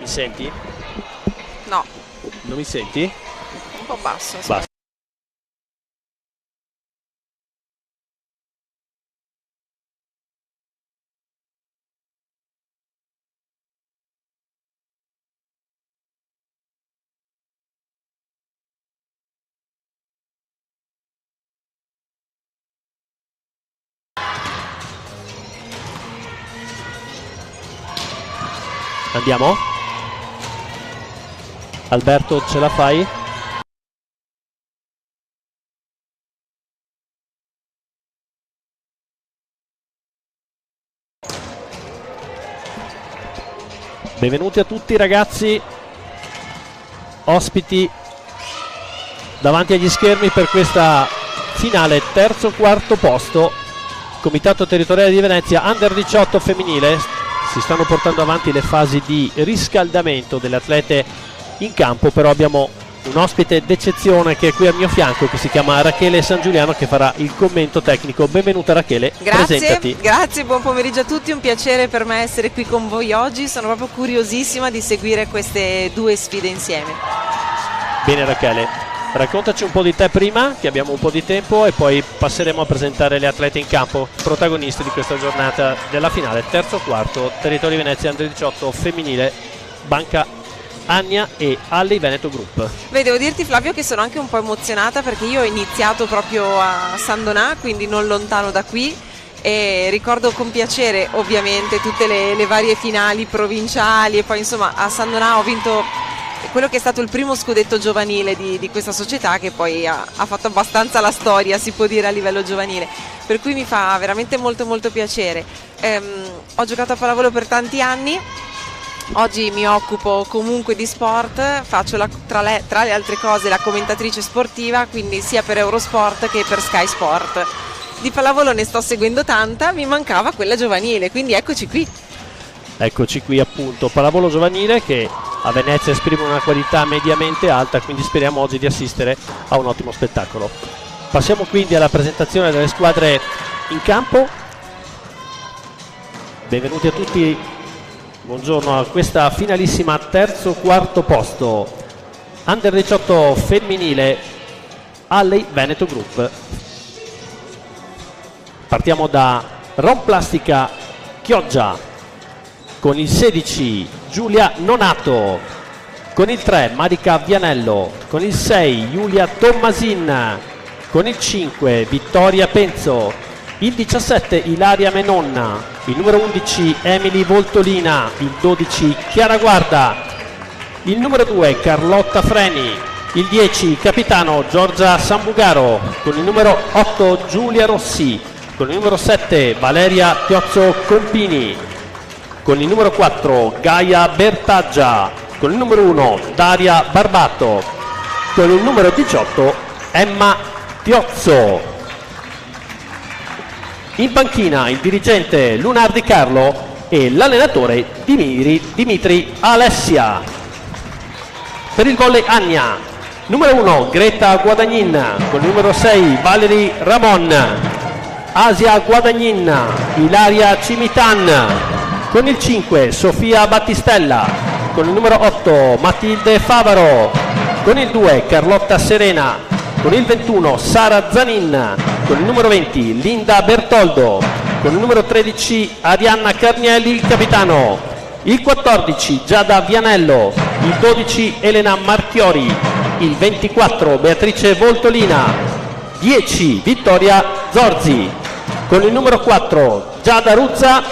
Mi senti? No. Non mi senti? Un po' basso. Basta. Andiamo? Alberto, ce la fai? Benvenuti a tutti ragazzi, ospiti davanti agli schermi per questa finale terzo-quarto posto. Comitato Territoriale di Venezia Under 18 femminile. Si stanno portando avanti le fasi di riscaldamento delle atlete in campo, però abbiamo un ospite d'eccezione che è qui al mio fianco, che si chiama Rachele San Giuliano, che farà il commento tecnico. Benvenuta Rachele, presentati. Grazie, buon pomeriggio a tutti, un piacere per me essere qui con voi oggi, sono proprio curiosissima di seguire queste due sfide insieme. Bene Rachele, raccontaci un po' di te prima, che abbiamo un po' di tempo, e poi passeremo a presentare le atlete in campo, protagonisti di questa giornata della finale terzo-quarto Territorio Venezia Under 18 femminile, Banca Ania e Alley Veneto Group. Beh, devo dirti Flavio che sono anche un po' emozionata perché io ho iniziato proprio a San Donà, quindi non lontano da qui, e ricordo con piacere ovviamente tutte le varie finali provinciali, e poi insomma a San Donà ho vinto quello che è stato il primo scudetto giovanile di questa società, che poi ha fatto abbastanza la storia, si può dire, a livello giovanile, per cui mi fa veramente molto molto piacere. Ho giocato a pallavolo per tanti anni. Oggi mi occupo comunque di sport, faccio tra le altre cose la commentatrice sportiva, quindi sia per Eurosport che per Sky Sport. Di pallavolo ne sto seguendo tanta, mi mancava quella giovanile, quindi eccoci qui. Eccoci qui appunto, pallavolo giovanile che a Venezia esprime una qualità mediamente alta, quindi speriamo oggi di assistere a un ottimo spettacolo. Passiamo quindi alla presentazione delle squadre in campo. Benvenuti a tutti. Buongiorno a questa finalissima terzo-quarto posto Under 18 femminile Alley Veneto Group. Partiamo da Rom Plastica Chioggia con il 16 Giulia Nonato, con il 3 Marica Vianello, con il 6 Giulia Tommasin, con il 5 Vittoria Penzo, il 17 Ilaria Menonna, il numero 11 Emily Voltolina, il 12 Chiara Guarda, il numero 2 Carlotta Freni, il 10 capitano Giorgia Sambugaro, con il numero 8 Giulia Rossi, con il numero 7 Valeria Piozzo Compini, con il numero 4 Gaia Bertaggia, con il numero 1 Daria Barbato, con il numero 18 Emma Tiozzo. In panchina il dirigente Lunardi Carlo e l'allenatore Dimitri Alessia. Per il volley Ania, numero 1 Greta Guadagnin, con il numero 6 Valerie Ramon, Asia Guadagnin, Ilaria Cimitan, con il 5 Sofia Battistella, con il numero 8 Matilde Favaro, con il 2 Carlotta Serena, con il 21 Sara Zanin, con il numero 20 Linda Bertoldo, con il numero 13 Arianna Carnielli il capitano, il 14 Giada Vianello, il 12 Elena Marchiori, il 24 Beatrice Voltolina, 10 Vittoria Zorzi, con il numero 4 Giada Ruzza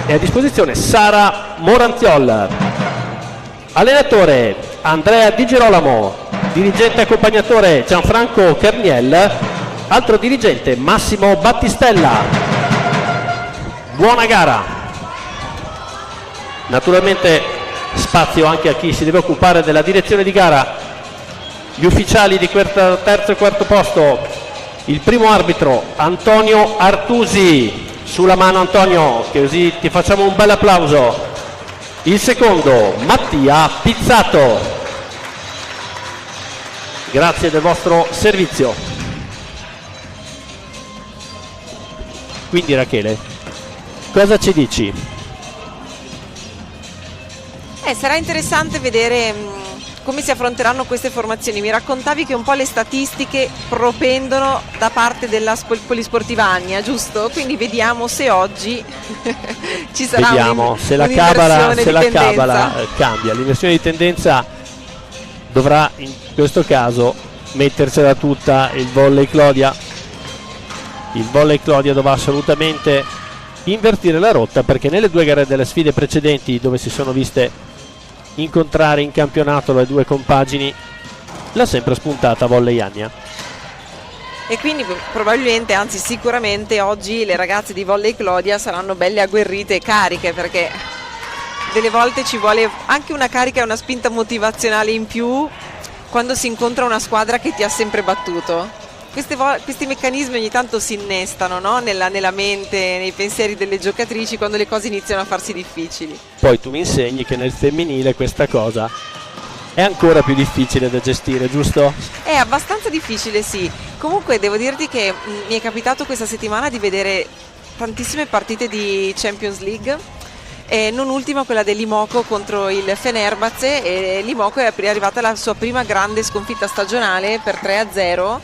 e a disposizione Sara Moranziol. Allenatore Andrea Di Girolamo, dirigente accompagnatore Gianfranco Carniel, altro dirigente Massimo Battistella. Buona gara. Naturalmente spazio anche a chi si deve occupare della direzione di gara. Gli ufficiali di questo terzo e quarto posto: il primo arbitro Antonio Artusi, sulla mano Antonio, che così ti facciamo un bel applauso. Il secondo Mattia Pizzato, grazie del vostro servizio. Quindi Rachele, cosa ci dici? Sarà interessante vedere come si affronteranno queste formazioni. Mi raccontavi che un po' le statistiche propendono da parte della Polisportiva Annia, giusto? Quindi vediamo se oggi ci sarà se la cabala cambia. L'inversione di tendenza dovrà in questo caso mettersela tutta il Volley Clodia. Il Volley Clodia dovrà assolutamente invertire la rotta, perché nelle due gare delle sfide precedenti, dove si sono viste incontrare in campionato le due compagini, l'ha sempre spuntata Volley Annia. E quindi probabilmente, anzi sicuramente, oggi le ragazze di Volley Clodia saranno belle agguerrite e cariche, perché delle volte ci vuole anche una carica e una spinta motivazionale in più quando si incontra una squadra che ti ha sempre battuto. Questi meccanismi ogni tanto si innestano, no? nella mente, nei pensieri delle giocatrici, quando le cose iniziano a farsi difficili. Poi tu mi insegni che nel femminile questa cosa è ancora più difficile da gestire, giusto? È abbastanza difficile, sì. Comunque devo dirti che mi è capitato questa settimana di vedere tantissime partite di Champions League, non ultima quella dell'Imoco contro il Fenerbahce, e l'Imoco è arrivata alla sua prima grande sconfitta stagionale per 3-0.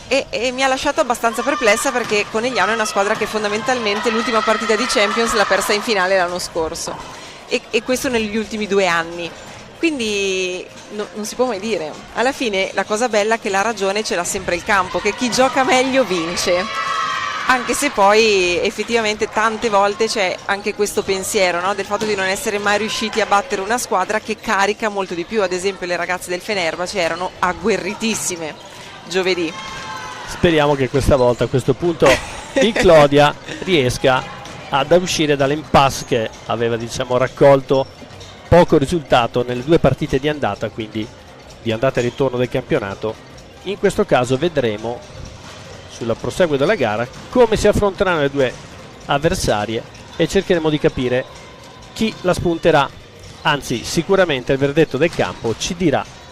E mi ha lasciato abbastanza perplessa, perché Conegliano è una squadra che fondamentalmente l'ultima partita di Champions l'ha persa in finale l'anno scorso, e questo negli ultimi 2 anni, quindi non si può mai dire. Alla fine la cosa bella è che la ragione ce l'ha sempre il campo, che chi gioca meglio vince, anche se poi effettivamente tante volte c'è anche questo pensiero, no? Del fatto di non essere mai riusciti a battere una squadra che carica molto di più. Ad esempio le ragazze del Fenerbahce erano agguerritissime giovedì. Speriamo che questa volta, a questo punto, il Clodia riesca ad uscire dall'impasse che aveva, diciamo, raccolto poco risultato nelle 2 partite di andata, quindi di andata e ritorno del campionato. In questo caso vedremo sulla proseguo della gara come si affronteranno le 2 avversarie e cercheremo di capire chi la spunterà. Anzi, sicuramente il verdetto del campo ci dirà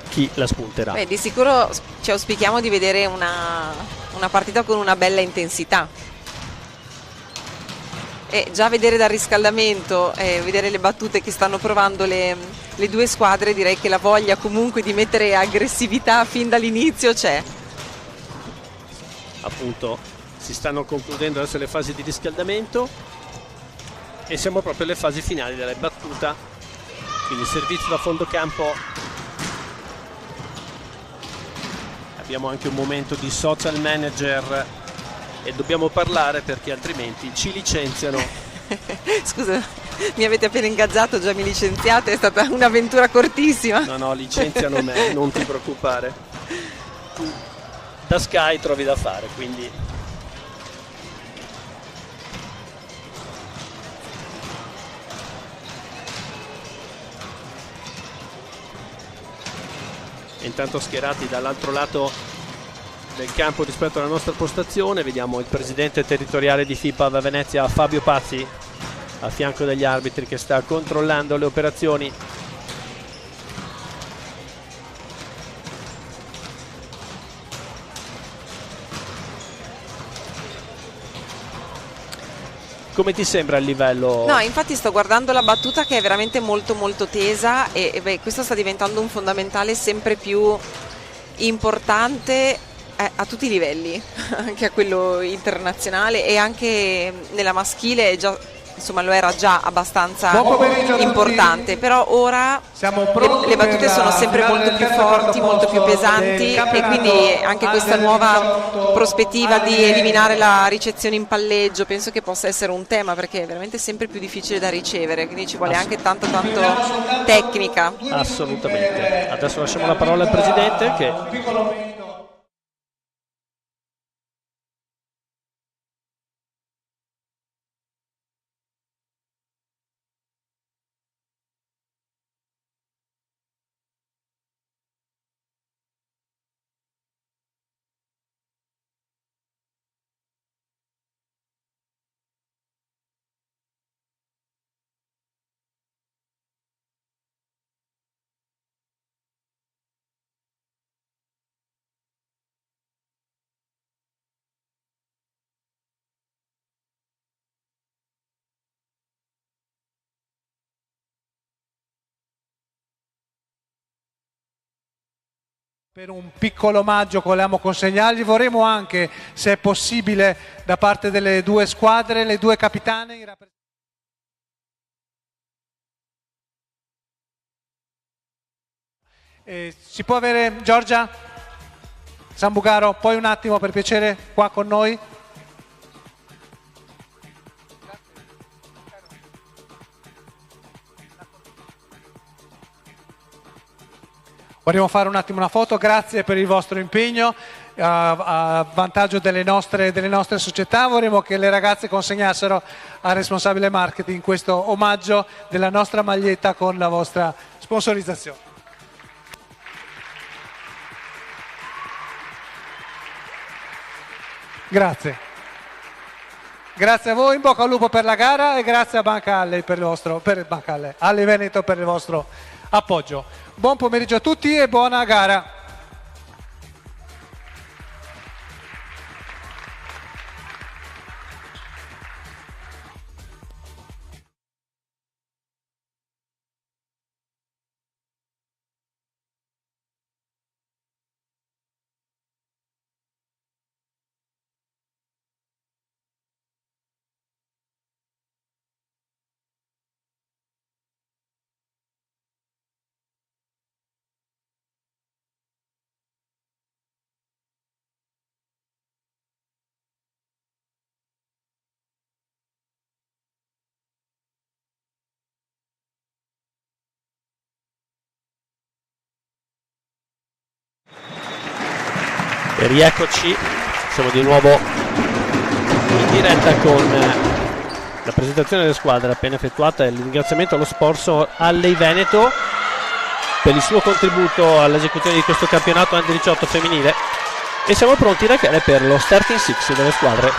chi la spunterà. Di sicuro ci auspichiamo di vedere una partita con una bella intensità, e già vedere dal riscaldamento, vedere le battute che stanno provando le 2 squadre, direi che la voglia comunque di mettere aggressività fin dall'inizio c'è. Appunto, si stanno concludendo adesso le fasi di riscaldamento e siamo proprio alle fasi finali della battuta, quindi servizio da fondo campo. Abbiamo anche un momento di social manager e dobbiamo parlare, perché altrimenti ci licenziano. Scusa, mi avete appena ingaggiato, già mi licenziate, è stata un'avventura cortissima. No, licenziano me, non ti preoccupare. Tu da Sky trovi da fare, quindi. Intanto schierati dall'altro lato del campo rispetto alla nostra postazione vediamo il presidente territoriale di FIPAV Venezia, Fabio Pazzi, a fianco degli arbitri, che sta controllando le operazioni. Come ti sembra il livello? No, infatti sto guardando la battuta, che è veramente molto molto tesa, e questo sta diventando un fondamentale sempre più importante a tutti i livelli, anche a quello internazionale, e anche nella maschile già, insomma, lo era già abbastanza importante, però ora le battute sono sempre molto più forti, molto più pesanti, e quindi anche questa nuova prospettiva di eliminare la ricezione in palleggio penso che possa essere un tema, perché è veramente sempre più difficile da ricevere, quindi ci vuole anche tanto tecnica. Assolutamente. Adesso lasciamo la parola al presidente, che Per un piccolo omaggio che volevamo consegnargli, vorremmo anche, se è possibile, da parte delle due squadre, le due capitane. Si può avere Giorgia Sambugaro, poi un attimo per piacere qua con noi. Vorremmo fare un attimo una foto, grazie per il vostro impegno a vantaggio delle nostre società. Vorremmo che le ragazze consegnassero al responsabile marketing questo omaggio della nostra maglietta con la vostra sponsorizzazione. Grazie. Grazie a voi, in bocca al lupo per la gara e grazie a Banca Alley Alley Veneto per il vostro appoggio. Buon pomeriggio a tutti e buona gara. E rieccoci, siamo di nuovo in diretta con la presentazione delle squadre appena effettuata e il ringraziamento allo sponsor Alley Veneto per il suo contributo all'esecuzione di questo campionato Under 18 femminile, e siamo pronti Rachele per lo starting six delle squadre.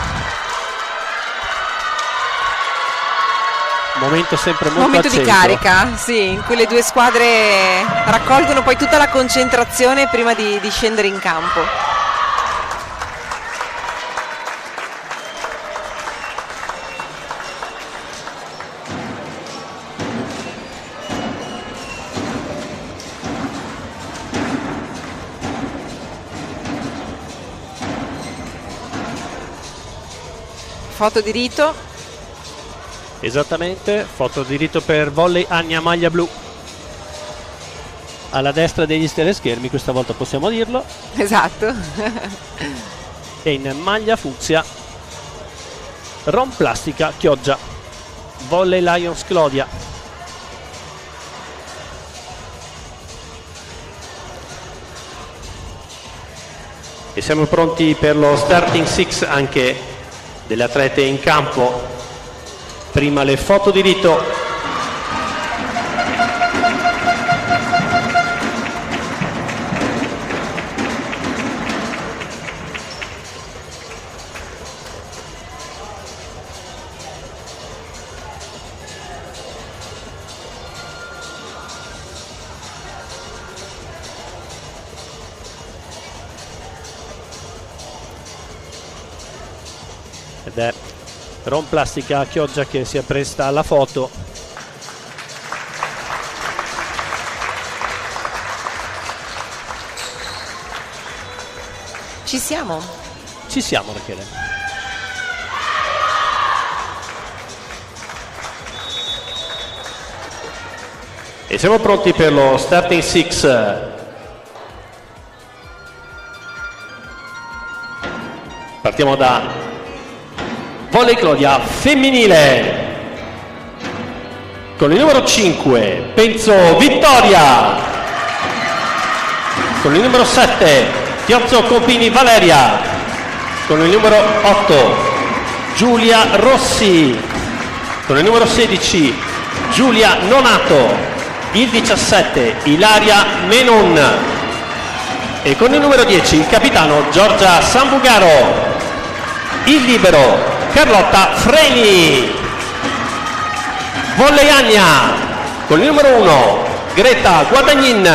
Momento sempre molto momento acceso. Di carica, sì, in cui le due squadre raccolgono poi tutta la concentrazione prima di scendere in campo. Foto di rito. Esattamente, foto di rito per volley Ania maglia blu. Alla destra degli teleschermi, questa volta possiamo dirlo. Esatto. E in maglia fucsia Rom Plastica Chioggia, volley Lions Clodia. E siamo pronti per lo starting six anche delle atlete in campo. Prima le foto di rito. Ed è Rom Plastica Chioggia che si appresta alla foto. Ci siamo? Ci siamo Rachele. E siamo pronti per lo starting six. Partiamo da volley Clodia femminile con il numero 5 Penzo Vittoria, con il numero 7 Tiozzo Compini Valeria, con il numero 8 Giulia Rossi, con il numero 16 Giulia Nonato, il 17 Ilaria Menon e con il numero 10 il capitano Giorgia Sambugaro, il libero Carlotta Freni. Volley Ania con il numero 1 Greta Guadagnin,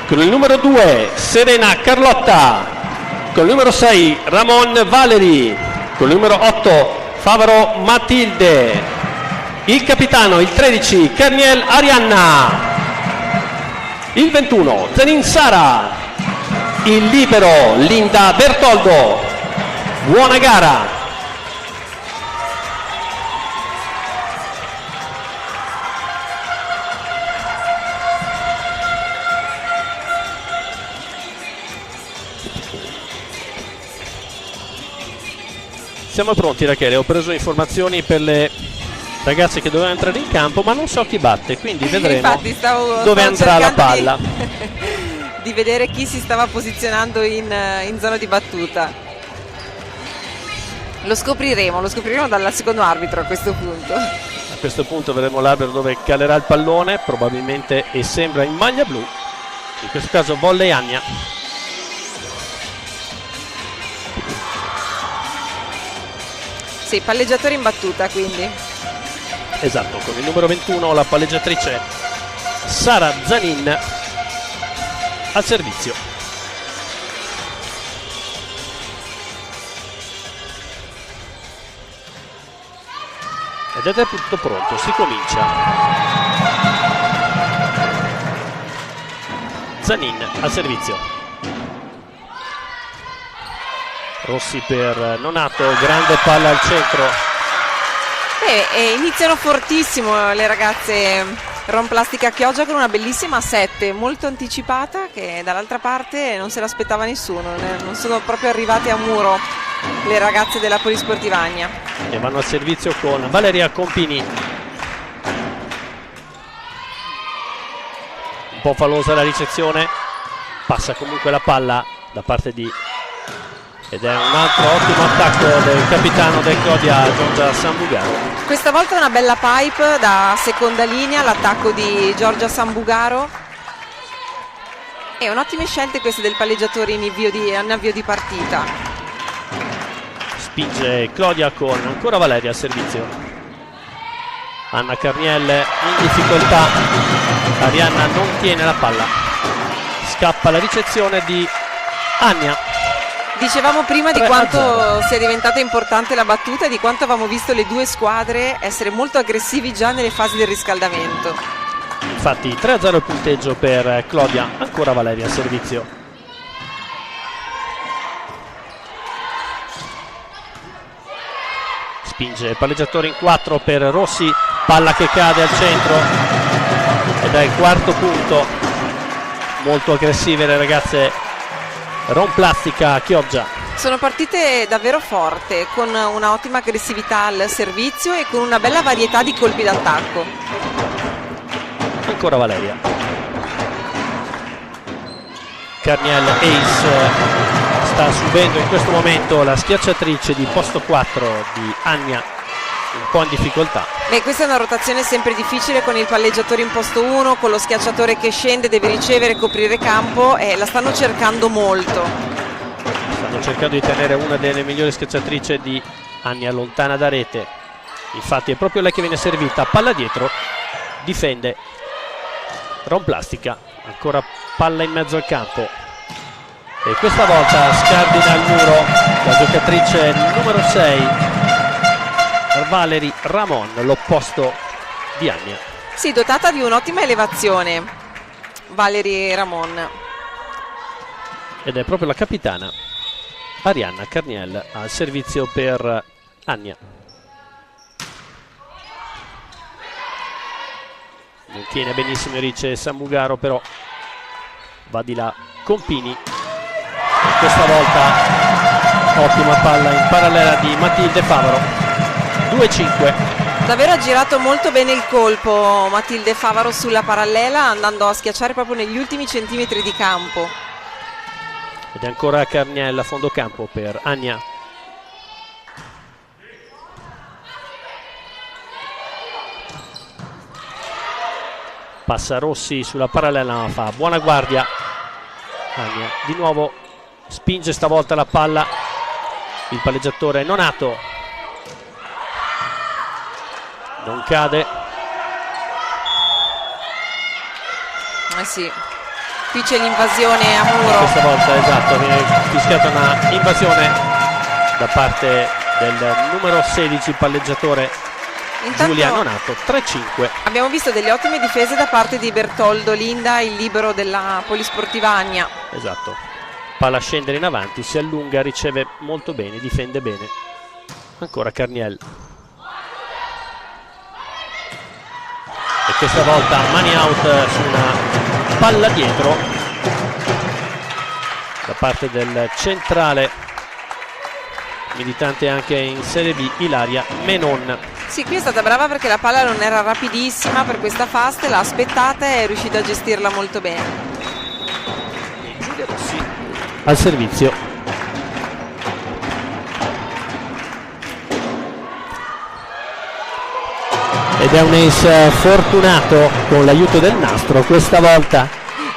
con il numero 2 Serena Carlotta, con il numero 6 Ramon Valeri, con il numero 8 Favaro Matilde, il capitano il 13 Carniel Arianna, il 21 Zenin Sara, il libero Linda Bertoldo. Buona gara. Siamo pronti, Rachele, ho preso informazioni per le ragazze che dovevano entrare in campo, ma non so chi batte, quindi vedremo. Infatti dove andrà la palla. Di vedere chi si stava posizionando in zona di battuta. Lo scopriremo dal secondo arbitro a questo punto. A questo punto vedremo l'arbitro dove calerà il pallone, probabilmente, e sembra in maglia blu, in questo caso volley Ania. Sì, palleggiatore in battuta, quindi. Esatto, con il numero 21 la palleggiatrice Sara Zanin al servizio. Ed è tutto pronto, si comincia. Zanin al servizio. Rossi per Nonato, grande palla al centro. E iniziano fortissimo le ragazze Romplastica Chioggia con una bellissima 7 molto anticipata, che dall'altra parte non se l'aspettava nessuno, non sono proprio arrivate a muro le ragazze della Polisportiva Ania. E vanno al servizio con Valeria Compini. Un po' fallosa la ricezione, passa comunque la palla da parte di... ed è un altro ottimo attacco del capitano del Clodia, Giorgia Sambugaro. Questa volta una bella pipe da seconda linea, l'attacco di Giorgia Sambugaro. E un'ottime scelte queste del palleggiatore in avvio di partita. Spinge Clodia con ancora Valeria al servizio. Anna Carniel in difficoltà. Arianna non tiene la palla. Scappa la ricezione di Ania. Dicevamo prima di quanto sia diventata importante la battuta e di quanto avevamo visto le due squadre essere molto aggressivi già nelle fasi del riscaldamento. Infatti 3-0 il punteggio per Clodia, ancora Valeria al servizio. Spinge il palleggiatore in 4 per Rossi, palla che cade al centro ed è il quarto punto. Molto aggressive le ragazze Romplastica Chioggia. Sono partite davvero forte, con una ottima aggressività al servizio e con una bella varietà di colpi d'attacco. Ancora Valeria. Carniel Ace sta subendo in questo momento la schiacciatrice di posto 4 di Ania, un po' in difficoltà. Beh, questa è una rotazione sempre difficile con il palleggiatore in posto 1, con lo schiacciatore che scende, deve ricevere e coprire campo, e la stanno cercando molto. Stanno cercando di tenere una delle migliori schiacciatrici di Ania lontana da rete. Infatti è proprio lei che viene servita, palla dietro, difende Romplastica, ancora palla in mezzo al campo. E questa volta scardina il muro la giocatrice numero 6. Valerie Ramon, l'opposto di Ania. Sì, dotata di un'ottima elevazione Valerie Ramon. Ed è proprio la capitana Arianna Carniel al servizio per Ania. Non tiene benissimo Erice Sambugaro, però va di là Compini. E questa volta ottima palla in parallela di Matilde Favaro. 2-5. Davvero ha girato molto bene il colpo Matilde Favaro sulla parallela, andando a schiacciare proprio negli ultimi centimetri di campo. Ed è ancora Carniel a fondo campo per Ania. Passa Rossi sulla parallela, ma fa buona guardia. Ania di nuovo spinge stavolta la palla il palleggiatore Nonato. Non cade. Sì, qui c'è l'invasione a muro. Questa volta, esatto, viene fischiata una invasione da parte del numero 16 palleggiatore Giulia Nonato. 3-5. Abbiamo visto delle ottime difese da parte di Bertoldo Linda, il libero della Polisportiva Ania. Esatto, palla scendere in avanti, si allunga, riceve molto bene, difende bene. Ancora Carniel. E questa volta mani out su una palla dietro da parte del centrale, militante anche in Serie B, Ilaria Menon. Sì, qui è stata brava perché la palla non era rapidissima per questa fast, l'ha aspettata e è riuscita a gestirla molto bene. Giulia Rossi al servizio. Ed è un ace fortunato con l'aiuto del nastro questa volta.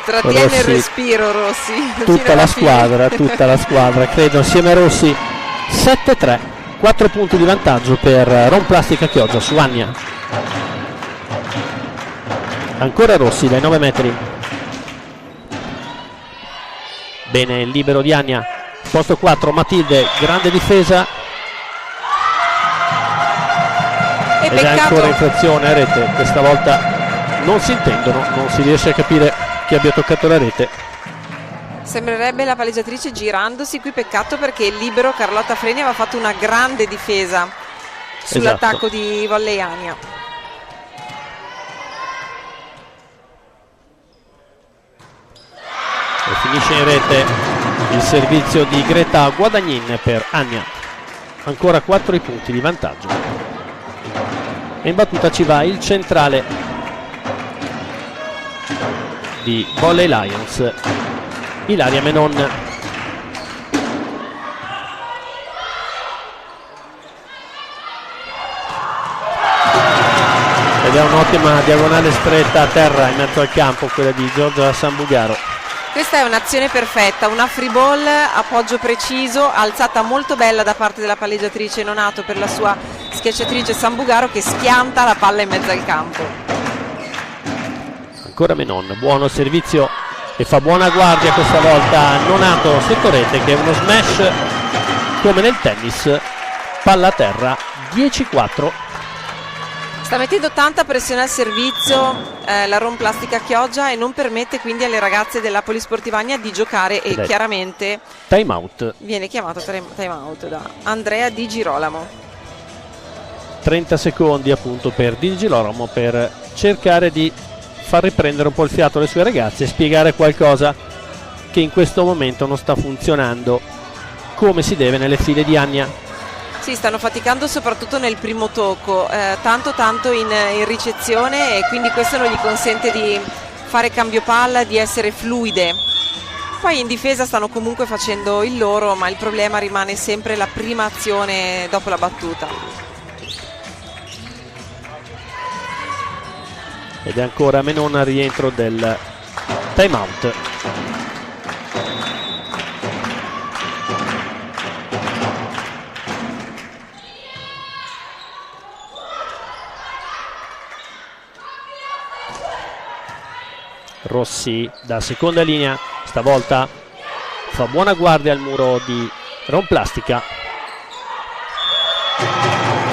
Trattiene Rossi, il respiro Rossi. tutta la squadra, credo, insieme a Rossi. 7-3, 4 punti di vantaggio per Romplastica Chioggia su Ania. Ancora Rossi dai 9 metri. Bene il libero di Ania. Posto 4 Matilde, grande difesa. E Ed è peccato. ancora infrazione a rete. Questa volta non si intendono, non si riesce a capire chi abbia toccato la rete. Sembrerebbe la palleggiatrice girandosi, qui peccato perché il libero Carlotta Freni aveva fatto una grande difesa sull'attacco di volley Ania. E finisce in rete il servizio di Greta Guadagnin per Ania. Ancora 4 i punti di vantaggio. E in battuta ci va il centrale di Volley Lions, Ilaria Menon. Ed è un'ottima diagonale stretta a terra in mezzo al campo, quella di Giorgia Sambugaro. Questa è un'azione perfetta, una free ball, appoggio preciso, alzata molto bella da parte della palleggiatrice Nonato per la sua schiacciatrice Sambugaro, che schianta la palla in mezzo al campo. Ancora Menon, buono servizio e fa buona guardia questa volta Nonato sotto rete, che è uno smash come nel tennis. Palla a terra, 10-4. Sta mettendo tanta pressione al servizio la Romplastica Chioggia e non permette quindi alle ragazze della Polisportiva Ania di giocare, e chiaramente Time out. viene chiamato time out da Andrea Di Girolamo. 30 secondi appunto per Di Girolamo per cercare di far riprendere un po' il fiato alle sue ragazze e spiegare qualcosa che in questo momento non sta funzionando come si deve nelle file di Ania. Sì, stanno faticando soprattutto nel primo tocco, tanto in ricezione, e quindi questo non gli consente di fare cambio palla, di essere fluide. Poi in difesa stanno comunque facendo il loro, ma il problema rimane sempre la prima azione dopo la battuta. Ed è ancora Menon al rientro del time out. Rossi da seconda linea, stavolta fa buona guardia al muro di Romplastica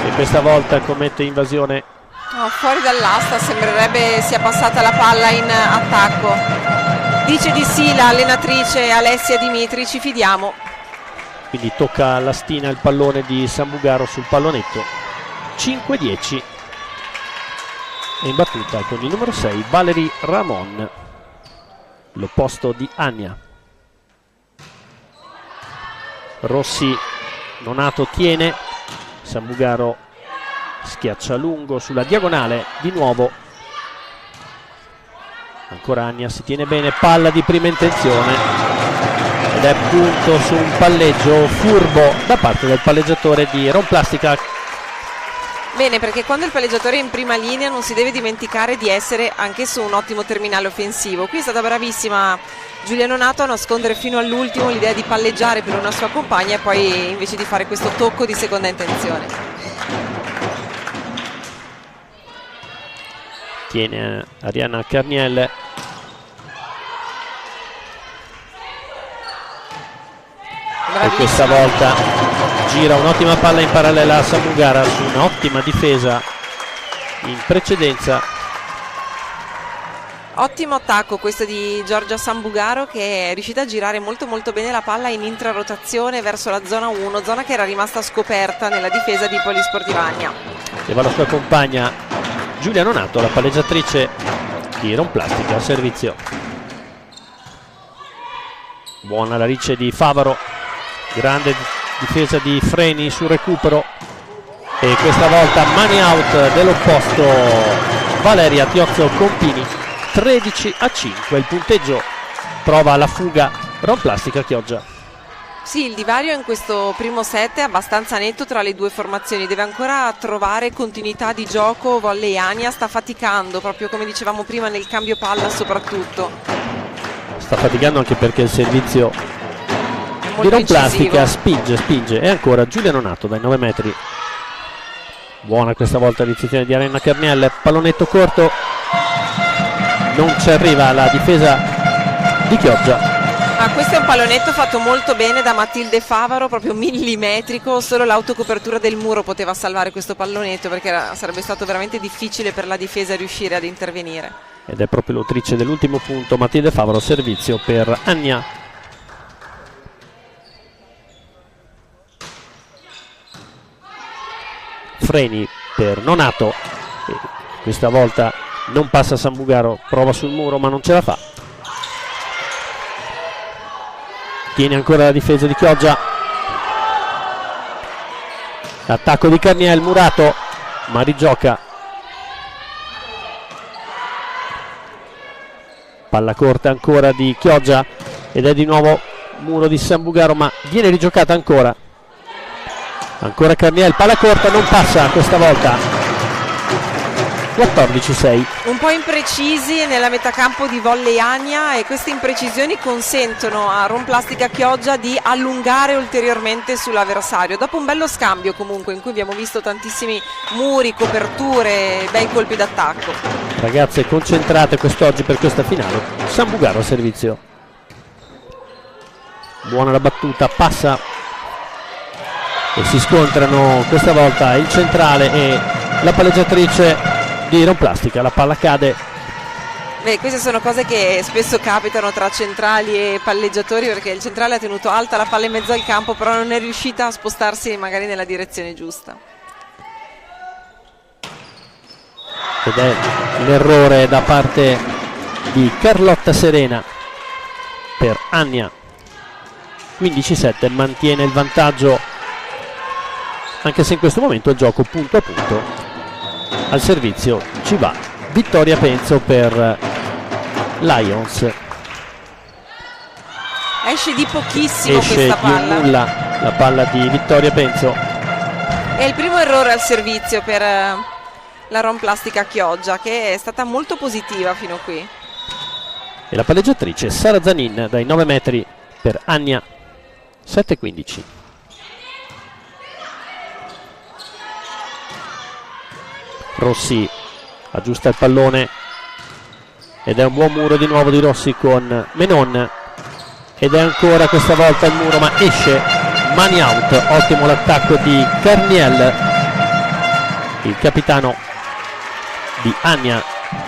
e questa volta commette invasione. No, fuori dall'asta, sembrerebbe sia passata la palla in attacco. Dice di sì l'allenatrice Alessia Dimitri, ci fidiamo. Quindi tocca alla stina il pallone di Sambugaro sul pallonetto. 5-10. E in battuta con il numero 6 Valerie Ramon, l'opposto di Ania. Rossi, Nonato tiene, Sambugaro schiaccia lungo sulla diagonale, di nuovo ancora Ania, si tiene bene, palla di prima intenzione ed è punto su un palleggio furbo da parte del palleggiatore di Romplastica. Bene, perché quando il palleggiatore è in prima linea non si deve dimenticare di essere anche su un ottimo terminale offensivo. Qui è stata bravissima Giulia Nonato a nascondere fino all'ultimo l'idea di palleggiare per una sua compagna e poi invece di fare questo tocco di seconda intenzione. Tiene Arianna Carniel. E questa volta gira un'ottima palla in parallela a Sambugaro su un'ottima difesa in precedenza. Ottimo attacco questo di Giorgia Sambugaro, che è riuscita a girare molto molto bene la palla in intrarotazione verso la zona 1, zona che era rimasta scoperta nella difesa di Polisportivagna. E va la sua compagna Giulia Nonato, la palleggiatrice di Romplastica, al servizio. Buona la ricce di Favaro, grande difesa di Freni sul recupero, e questa volta money out dell'opposto Valeria Tiozzo Compini. 13-5 il punteggio, prova la fuga Romplastica Chioggia. Sì, il divario in questo primo set è abbastanza netto tra le due formazioni, deve ancora trovare continuità di gioco. Volley Ania sta faticando, proprio come dicevamo prima, nel cambio palla soprattutto. Sta faticando anche perché il servizio di Romplastica spinge, e ancora Giulia Nonato dai 9 metri. Buona questa volta l'iniziativa di Arena Carniel, pallonetto corto, non ci arriva la difesa di Chioggia. Questo è un pallonetto fatto molto bene da Matilde Favaro, proprio millimetrico, solo l'autocopertura del muro poteva salvare questo pallonetto, perché sarebbe stato veramente difficile per la difesa riuscire ad intervenire. Ed è proprio l'autrice dell'ultimo punto, Matilde Favaro, servizio per Ania. Freni per Nonato, e questa volta non passa Sambugaro, prova sul muro ma non ce la fa. Tiene ancora la difesa di Chioggia, attacco di Carniel, Murato, ma rigioca. Palla corta ancora di Chioggia ed è di nuovo muro di Sambugaro, ma viene rigiocata ancora. Ancora Carniel, palla corta, non passa questa volta. 14-6. Un po' imprecisi nella metacampo di Volley Ania, e queste imprecisioni consentono a Romplastica Chioggia di allungare ulteriormente sull'avversario. Dopo un bello scambio comunque, in cui abbiamo visto tantissimi muri, coperture, bei colpi d'attacco. Ragazze concentrate quest'oggi per questa finale. Sambugaro a servizio. Buona la battuta, passa e si scontrano questa volta il centrale e la palleggiatrice di Romplastica. La palla cade. Queste sono cose che spesso capitano tra centrali e palleggiatori, perché il centrale ha tenuto alta la palla in mezzo al campo, però non è riuscita a spostarsi magari nella direzione giusta. Ed è l'errore da parte di Carlotta Serena per Ania. 15-7, mantiene il vantaggio, anche se in questo momento il gioco punto a punto. Al servizio ci va Vittoria Penzo per Lions. Esce di pochissimo Esce questa di palla. nulla la palla di Vittoria Penzo. È il primo errore al servizio per la Romplastica Chioggia, che è stata molto positiva fino a qui. E la palleggiatrice Sara Zanin dai 9 metri per Ania. 7-15. Rossi aggiusta il pallone ed è un buon muro di nuovo di Rossi con Menon, ed è ancora questa volta il muro, ma esce. Money out. Ottimo l'attacco di Carniel, il capitano di Ania.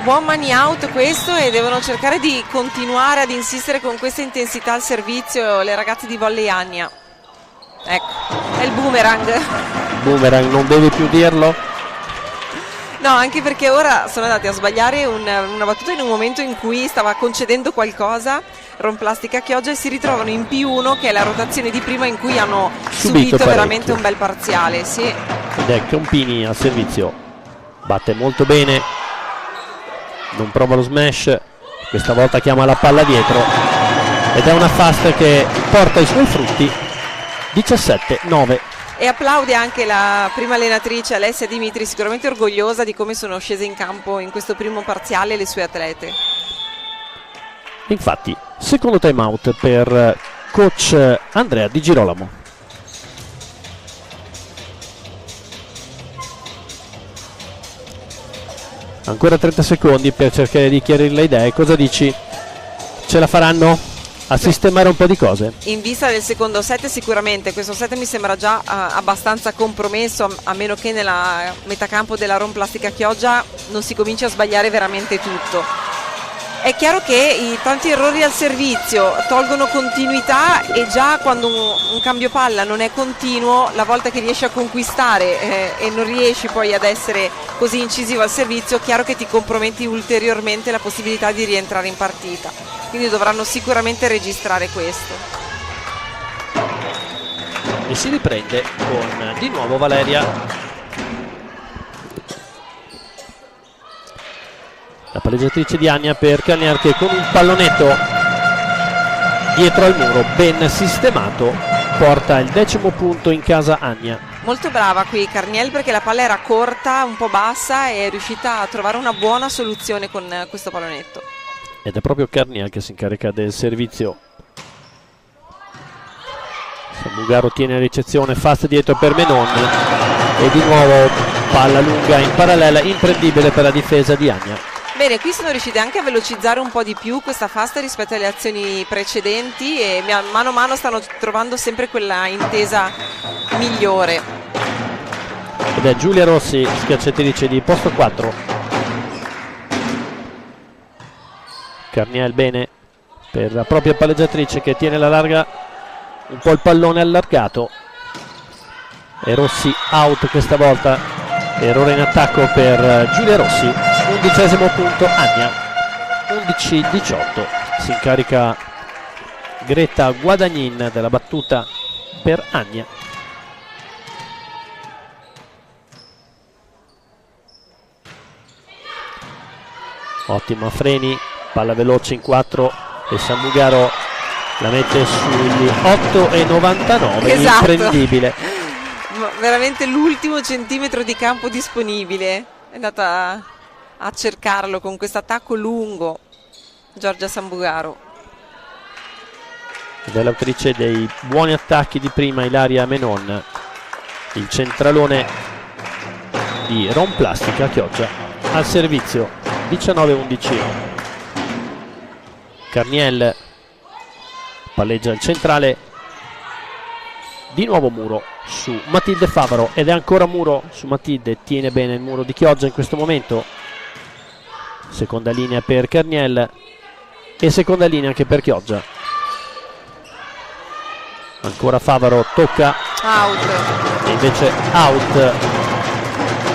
Buon money out questo, e devono cercare di continuare ad insistere con questa intensità al servizio le ragazze di Volley Ania. Ecco, è il boomerang. Boomerang, non devi più dirlo. No, anche perché ora sono andati a sbagliare una battuta in un momento in cui stava concedendo qualcosa Romplastica Chioggia, e si ritrovano in P1, che è la rotazione di prima in cui hanno subito veramente un bel parziale. Sì. Ed è Compini al servizio, batte molto bene, non prova lo smash, questa volta chiama la palla dietro ed è una fast che porta i suoi frutti. 17-9. E applaude anche la prima allenatrice Alessia Dimitri, sicuramente orgogliosa di come sono scese in campo in questo primo parziale le sue atlete. Infatti, secondo time out per coach Andrea Di Girolamo. Ancora 30 secondi per cercare di chiarire le idee. Cosa dici? Ce la faranno a sistemare un po' di cose? In vista del secondo set sicuramente. Questo set mi sembra già abbastanza compromesso, a meno che nella metacampo della Romplastica Chioggia non si cominci a sbagliare veramente tutto. È chiaro che i tanti errori al servizio tolgono continuità e già quando un cambio palla non è continuo, la volta che riesci a conquistare e non riesci poi ad essere così incisivo al servizio, chiaro che ti comprometti ulteriormente la possibilità di rientrare in partita. Quindi dovranno sicuramente registrare questo. E si riprende con di nuovo Valeria. La palleggiatrice di Ania per Carniel che con un pallonetto dietro al muro ben sistemato porta il 10° punto in casa Ania. Molto brava qui Carniel perché la palla era corta, un po' bassa e è riuscita a trovare una buona soluzione con questo pallonetto. Ed è proprio Carniel che si incarica del servizio. Samugaro tiene la ricezione, fast dietro per Menon e di nuovo palla lunga in parallela, imprendibile per la difesa di Ania. Bene, qui sono riusciti anche a velocizzare un po' di più questa fast rispetto alle azioni precedenti e mano a mano stanno trovando sempre quella intesa migliore. Ed è Giulia Rossi, schiacciatrice di posto 4. Carniel bene per la propria palleggiatrice che tiene la larga, un po' il pallone allargato. E Rossi out questa volta, errore in attacco per Giulia Rossi. 11° punto Ania, 11-18. Si incarica Greta Guadagnin della battuta per Ania. Ottima Freni, palla veloce in 4 e Samugaro la mette sugli 8,99. Esatto. Imprendibile. Veramente l'ultimo centimetro di campo disponibile, è andata a cercarlo con questo attacco lungo Giorgia Samugaro. Ed è l'autrice dei buoni attacchi di prima Ilaria Menon, il centralone di Rom Plastica Chioggia al servizio. 19-11. Carniel palleggia il centrale, di nuovo Muro su Matilde Favaro ed è ancora Muro su Matilde, tiene bene il muro di Chioggia in questo momento. Seconda linea per Carniel e seconda linea anche per Chioggia. Ancora Favaro, tocca Out. e invece out.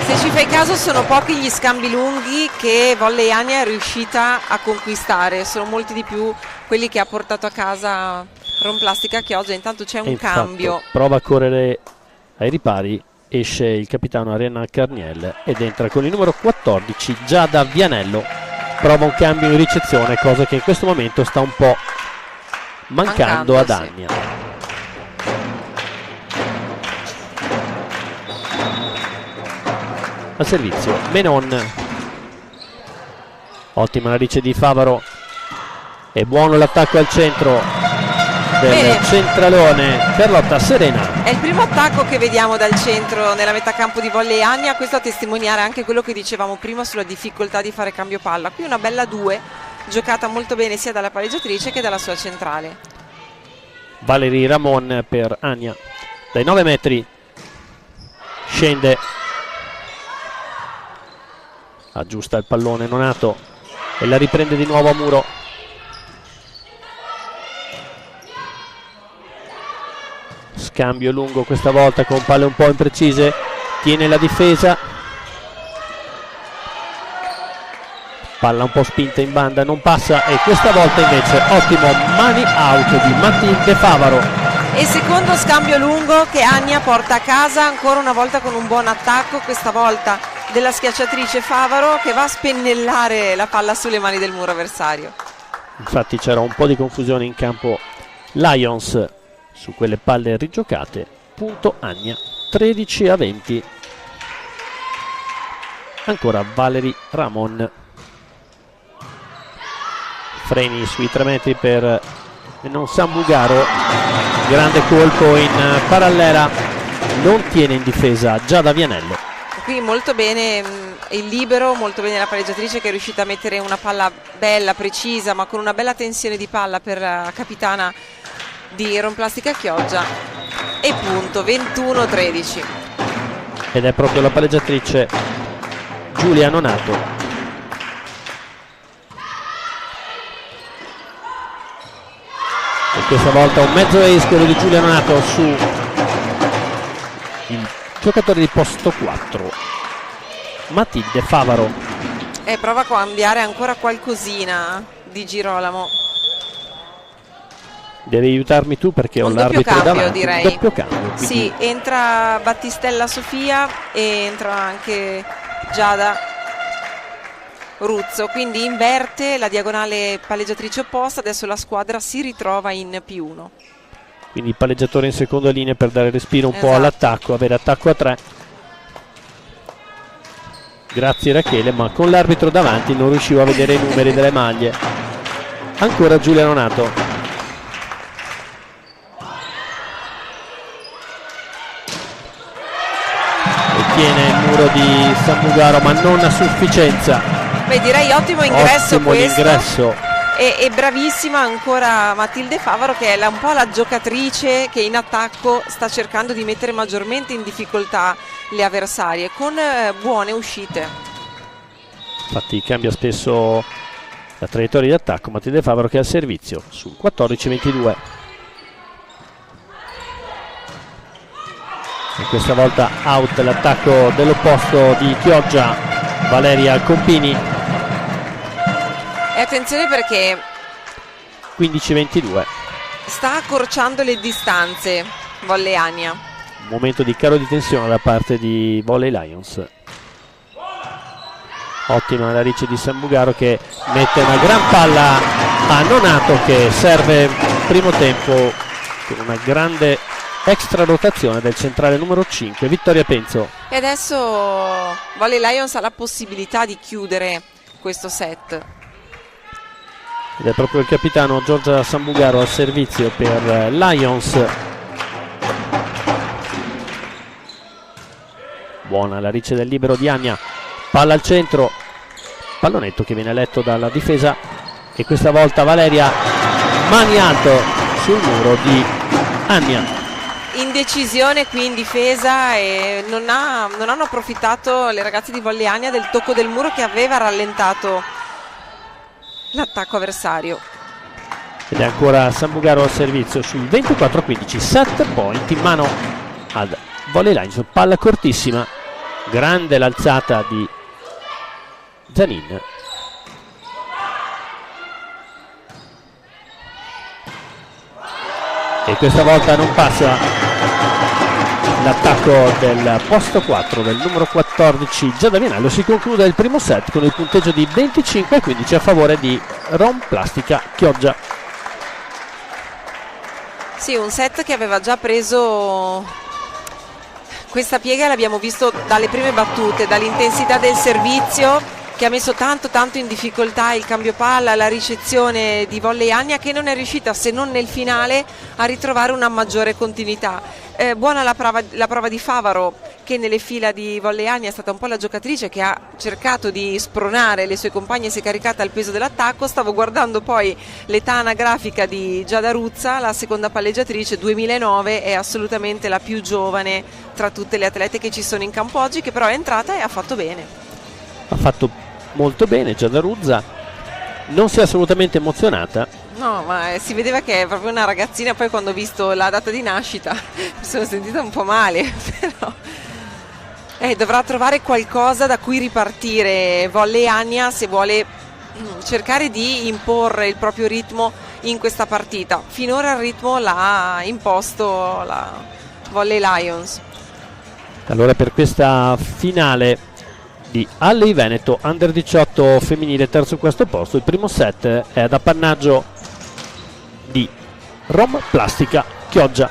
Se ci fai caso sono pochi gli scambi lunghi che Volley Ania è riuscita a conquistare, sono molti di più quelli che ha portato a casa Rom Plastica Chioggia. Intanto c'è un cambio. Prova a correre ai ripari, esce il capitano Arena Carniel ed entra con il numero 14 Giada Vianello. Prova un cambio in ricezione, cosa che in questo momento sta un po' mancando ad Ania. Al servizio Menon, ottima la rice di Favaro, è buono l'attacco al centro del centralone Carlotta Serena. È il primo attacco che vediamo dal centro nella metà campo di Volley Ania, questo a testimoniare anche quello che dicevamo prima sulla difficoltà di fare cambio palla. Qui una bella 2 giocata molto bene sia dalla palleggiatrice che dalla sua centrale. Valerie Ramon per Ania, dai 9 metri scende, aggiusta il pallone Nonato e la riprende di nuovo a Muro. Scambio lungo questa volta con palle un po' imprecise, tiene la difesa, palla un po' spinta in banda, non passa e questa volta invece ottimo money out di Matilde Favaro. E secondo scambio lungo che Ania porta a casa ancora una volta con un buon attacco, questa volta della schiacciatrice Favaro che va a spennellare la palla sulle mani del muro avversario. Infatti c'era un po' di confusione in campo Lions su quelle palle rigiocate. Punto Ania, 13-20. Ancora Valerie Ramon. Freni sui 3 metri per non Samugaro, grande colpo in parallela, non tiene in difesa Giada Vianello. Qui molto bene il libero, molto bene la palleggiatrice che è riuscita a mettere una palla bella, precisa, ma con una bella tensione di palla per la capitana di Rom Plastica Chioggia. E punto, 21-13. Ed è proprio la palleggiatrice Giulia Nonato Questa volta un mezzo ace, quello di Giulia Nonato su il giocatore di posto 4, Matilde Favaro. Prova a cambiare ancora qualcosina Di Girolamo. Devi aiutarmi tu perché ho Un doppio l'arbitro cambio, davanti. direi. Un doppio cambio, quindi... Sì, entra Battistella Sofia e entra anche Giada Ruzzo, quindi inverte la diagonale palleggiatrice opposta. Adesso la squadra si ritrova in P1. Quindi il palleggiatore in seconda linea per dare respiro un po' Esatto. all'attacco, avere attacco a 3. Grazie Rachele, ma con l'arbitro davanti non riuscivo a vedere i numeri delle maglie. Ancora Giulia Nonato. Tiene il muro di Samugaro, ma non a sufficienza. Beh, direi ottimo ingresso. Ottimo questo. l'ingresso. E bravissima ancora Matilde Favaro, che è un po' la giocatrice che in attacco sta cercando di mettere maggiormente in difficoltà le avversarie con buone uscite. Infatti cambia spesso la traiettoria di attacco. Matilde Favaro che è al servizio sul 14-22. E questa volta out l'attacco dell'opposto di Chioggia, Valeria Compini. E attenzione perché 15-22. sta accorciando le distanze Volley Ania. Un momento di caro di tensione da parte di Volley Lions. Ottima la riccia di Samugaro che mette una gran palla a Nonato, che serve primo tempo con una grande extra rotazione del centrale numero 5, Vittoria Penzo. E adesso Volley Lions ha la possibilità di chiudere questo set. Ed è proprio il capitano Giorgia Samugaro al servizio per Lions. Buona la riccia del libero di Ania, palla al centro, pallonetto che viene letto dalla difesa, e questa volta Valeria mani alto sul muro di Ania. Indecisione qui in difesa e non hanno approfittato le ragazze di Volley Ania del tocco del muro che aveva rallentato l'attacco avversario. Ed è ancora Samugaro al servizio sul 24-15, 7 point in mano ad Volley Lions, palla cortissima, grande l'alzata di Zanin. E questa volta non passa l'attacco del posto 4 del numero 14 Giada Vianello. Si conclude il primo set con il punteggio di 25-15 a favore di Rom Plastica Chioggia. Sì, un set che aveva già preso questa piega, l'abbiamo visto dalle prime battute, dall'intensità del servizio che ha messo tanto in difficoltà il cambio palla, la ricezione di Volley Ania, che non è riuscita, se non nel finale, a ritrovare una maggiore continuità. Buona la prova di Favaro, che nelle fila di Volley Ania è stata un po' la giocatrice che ha cercato di spronare le sue compagne, si è caricata al peso dell'attacco. Stavo guardando poi l'età anagrafica di Giada Ruzza, la seconda palleggiatrice, 2009, è assolutamente la più giovane tra tutte le atlete che ci sono in campo oggi, che però è entrata e ha fatto bene. Ha fatto molto bene Giada Ruzza, non si è assolutamente emozionata. No, ma si vedeva che è proprio una ragazzina. Poi quando ho visto la data di nascita mi sono sentita un po' male, però dovrà trovare qualcosa da cui ripartire Volley Ania se vuole cercare di imporre il proprio ritmo in questa partita. Finora il ritmo l'ha imposto la Volley Lions. Allora per questa finale di Alley Veneto Under 18 femminile, terzo e quarto posto, il primo set è ad appannaggio di Rom Plastica Chioggia.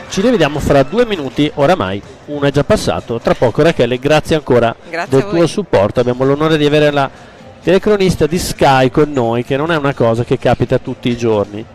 Ci rivediamo fra 2 minuti, oramai uno è già passato. Tra poco Rachele, grazie ancora del tuo supporto. Abbiamo l'onore di avere la telecronista di Sky con noi, che non è una cosa che capita tutti i giorni.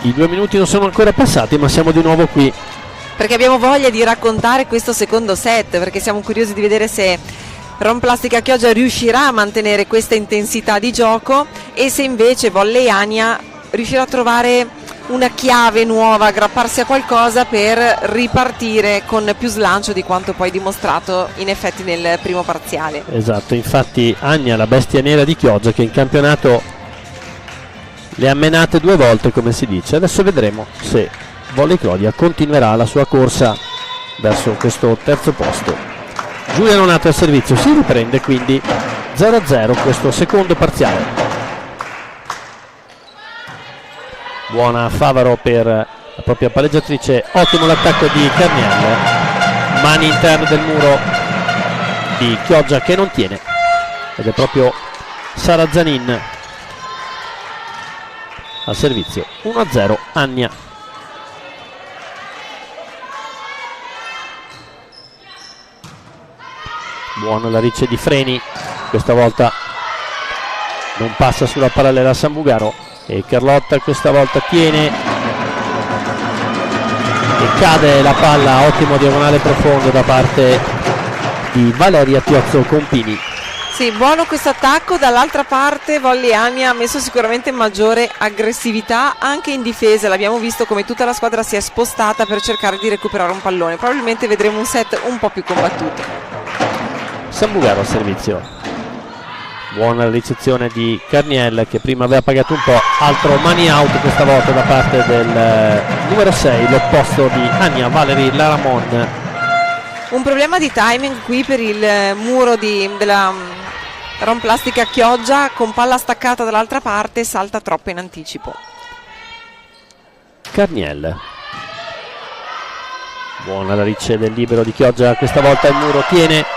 I 2 minuti non sono ancora passati, ma siamo di nuovo qui. Perché abbiamo voglia di raccontare questo secondo set, perché siamo curiosi di vedere se Rom Plastica Chioggia riuscirà a mantenere questa intensità di gioco e se invece Volley Ania riuscirà a trovare una chiave nuova, aggrapparsi a qualcosa per ripartire con più slancio di quanto poi dimostrato in effetti nel primo parziale. Esatto, infatti Ania, la bestia nera di Chioggia, che in campionato le ha menate 2 volte, come si dice. Adesso vedremo se Volley Clodia continuerà la sua corsa verso questo terzo posto. Giulia Nonato al servizio, si riprende quindi 0-0 questo secondo parziale. Buona Favaro per la propria palleggiatrice, ottimo l'attacco di Carniel, mani interne del muro di Chioggia che non tiene, ed è proprio Sara Zanin al servizio. 1-0 Ania. Buona la ricce di Freni, questa volta non passa sulla parallela Sambugaro e Carlotta questa volta tiene e cade la palla, ottimo diagonale profondo da parte di Valeria Tiozzo Compini. Sì, buono questo attacco. Dall'altra parte Volley Ania ha messo sicuramente maggiore aggressività anche in difesa, l'abbiamo visto come tutta la squadra si è spostata per cercare di recuperare un pallone. Probabilmente vedremo un set un po' più combattuto. Sambugaro al servizio, buona la ricezione di Carniel che prima aveva pagato un po', altro money out questa volta da parte del numero 6, l'opposto di Ania, Valerie Laramon. Un problema di timing qui per il muro della Rom Plastica Chioggia, con palla staccata dall'altra parte salta troppo in anticipo. Carniel, buona la ricce del libero di Chioggia, questa volta il muro tiene.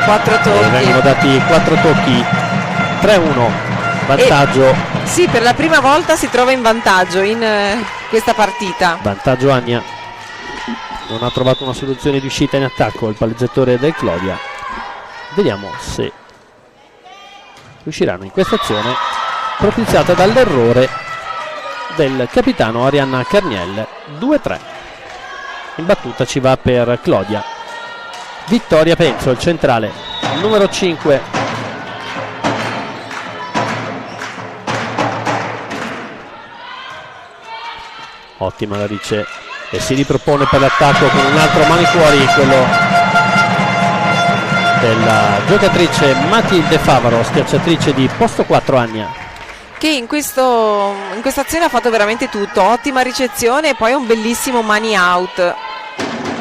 Quattro tocchi. Vengono dati 4 tocchi, 3-1, vantaggio. Sì, per la prima volta si trova in vantaggio in questa partita. Vantaggio Ania, non ha trovato una soluzione di uscita in attacco il palleggiatore del Clodia. Vediamo se riusciranno in questa azione propiziata dall'errore del capitano Arianna Carniel. 2-3, in battuta ci va per Clodia. Vittoria Penzo, il centrale, numero 5. Ottima la ricce e si ripropone per l'attacco con un altro mani fuori, quello della giocatrice Matilde Favaro, schiacciatrice di posto 4 Ania, che in questa azione ha fatto veramente tutto. Ottima ricezione e poi un bellissimo money out.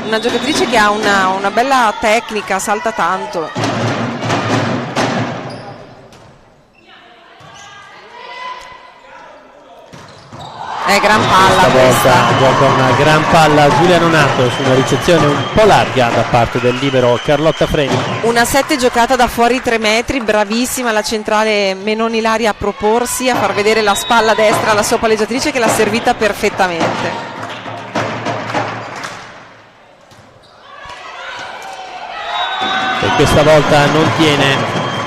Una giocatrice che ha una bella tecnica, salta tanto. Gran palla questa volta gioca una gran palla Giulia Nonato su una ricezione un po' larga da parte del libero Carlotta Freni. Una 7 giocata da fuori 3 metri, bravissima la centrale Menoni Ilaria a proporsi, a far vedere la spalla destra alla sua palleggiatrice che l'ha servita perfettamente. E questa volta non tiene,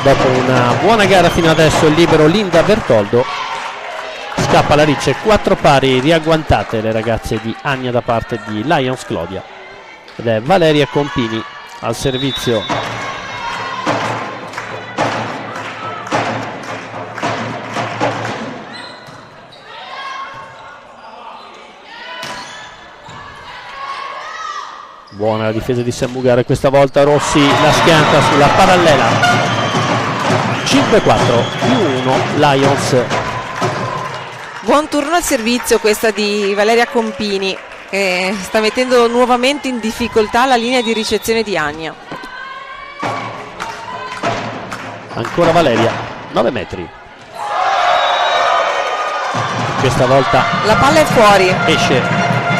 dopo una buona gara fino adesso, il libero Linda Bertoldo. Scappa la ricce, 4 pari riagguantate le ragazze di Ania da parte di Lions Clodia, ed è Valeria Compini al servizio. Buona la difesa di Sambugaro e questa volta Rossi la schianta sulla parallela. 5-4+1 Lions. Buon turno al servizio questa di Valeria Compini, che sta mettendo nuovamente in difficoltà la linea di ricezione di Ania. Ancora Valeria, 9 metri. Questa volta la palla è fuori. Esce.